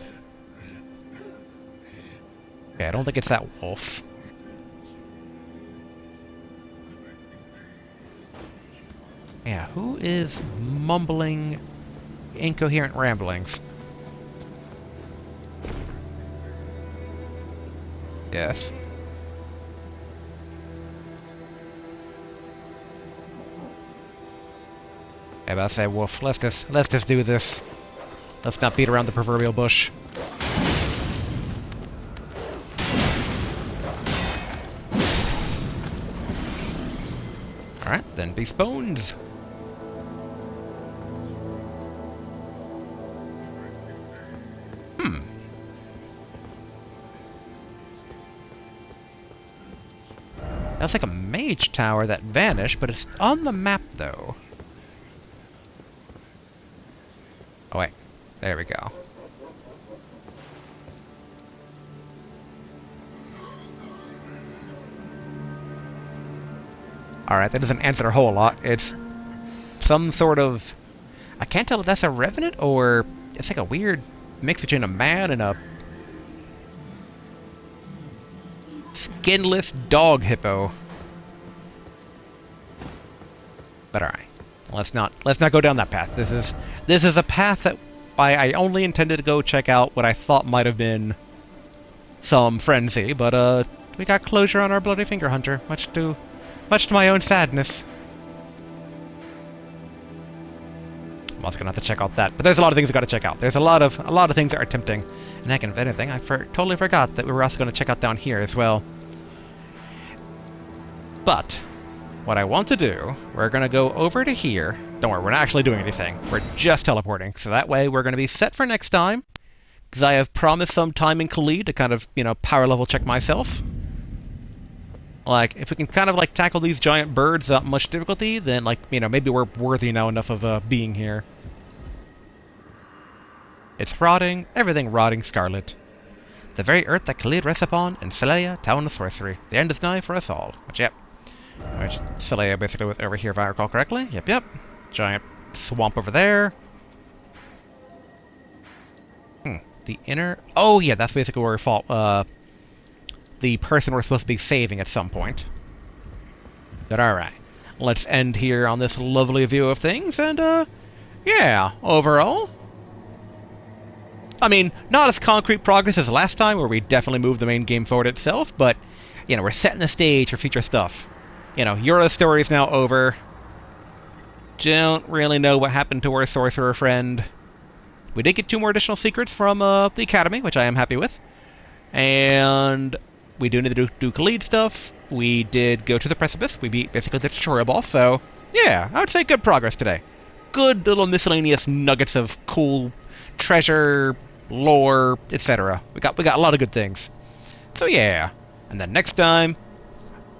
Okay, I don't think it's that wolf. Yeah, who is mumbling incoherent ramblings? Yes. I about to say, wolf, let's just do this. Let's not beat around the proverbial bush. Alright, then beast bones. That's like a mage tower that vanished, but it's on the map, though. Oh, wait. There we go. Alright, that doesn't answer a whole lot. It's some sort of... I can't tell if that's a revenant, or... It's like a weird mix between a man and a... skinless dog hippo. But alright. Let's not go down that path. This is a path that I only intended to go check out what I thought might have been some frenzy, but we got closure on our bloody finger hunter, much to my own sadness. I'm also gonna have to check out that, but there's a lot of things I gotta check out. There's a lot of things that are tempting, and heck, if anything, I totally forgot that we were also gonna check out down here as well. But what I want to do, we're gonna go over to here. Don't worry, we're not actually doing anything. We're just teleporting, so that way we're gonna be set for next time. Because I have promised some time in Khalid to kind of, power level check myself. Like, if we can kind of, tackle these giant birds without much difficulty, then, maybe we're worthy now enough of, being here. It's rotting, everything rotting scarlet. The very earth that Khalid rests upon, in Selaya, town of sorcery. The end is nigh for us all. Which, yep. Which, Selaya basically was over here, if I recall correctly. Yep. Giant swamp over there. The inner... Oh, yeah, that's basically where we fought, the person we're supposed to be saving at some point. But alright. Let's end here on this lovely view of things, and, yeah, overall... I mean, not as concrete progress as last time, where we definitely moved the main game forward itself, but, we're setting the stage for future stuff. Your story is now over. Don't really know what happened to our sorcerer friend. We did get 2 more additional secrets from the Academy, which I am happy with. And we do need to do Khalid stuff. We did go to the precipice. We beat basically the tutorial boss, so yeah, I would say good progress today. Good little miscellaneous nuggets of cool treasure, lore, etc. We got a lot of good things. So yeah. And then next time,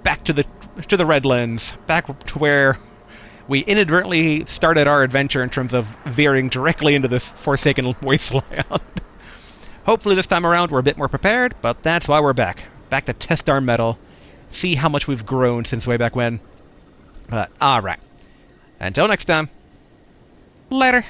back to the Redlands, back to where we inadvertently started our adventure in terms of veering directly into this forsaken wasteland. Hopefully this time around we're a bit more prepared, but that's why we're back. Back to test our mettle, see how much we've grown since way back when. But alright. Until next time, later.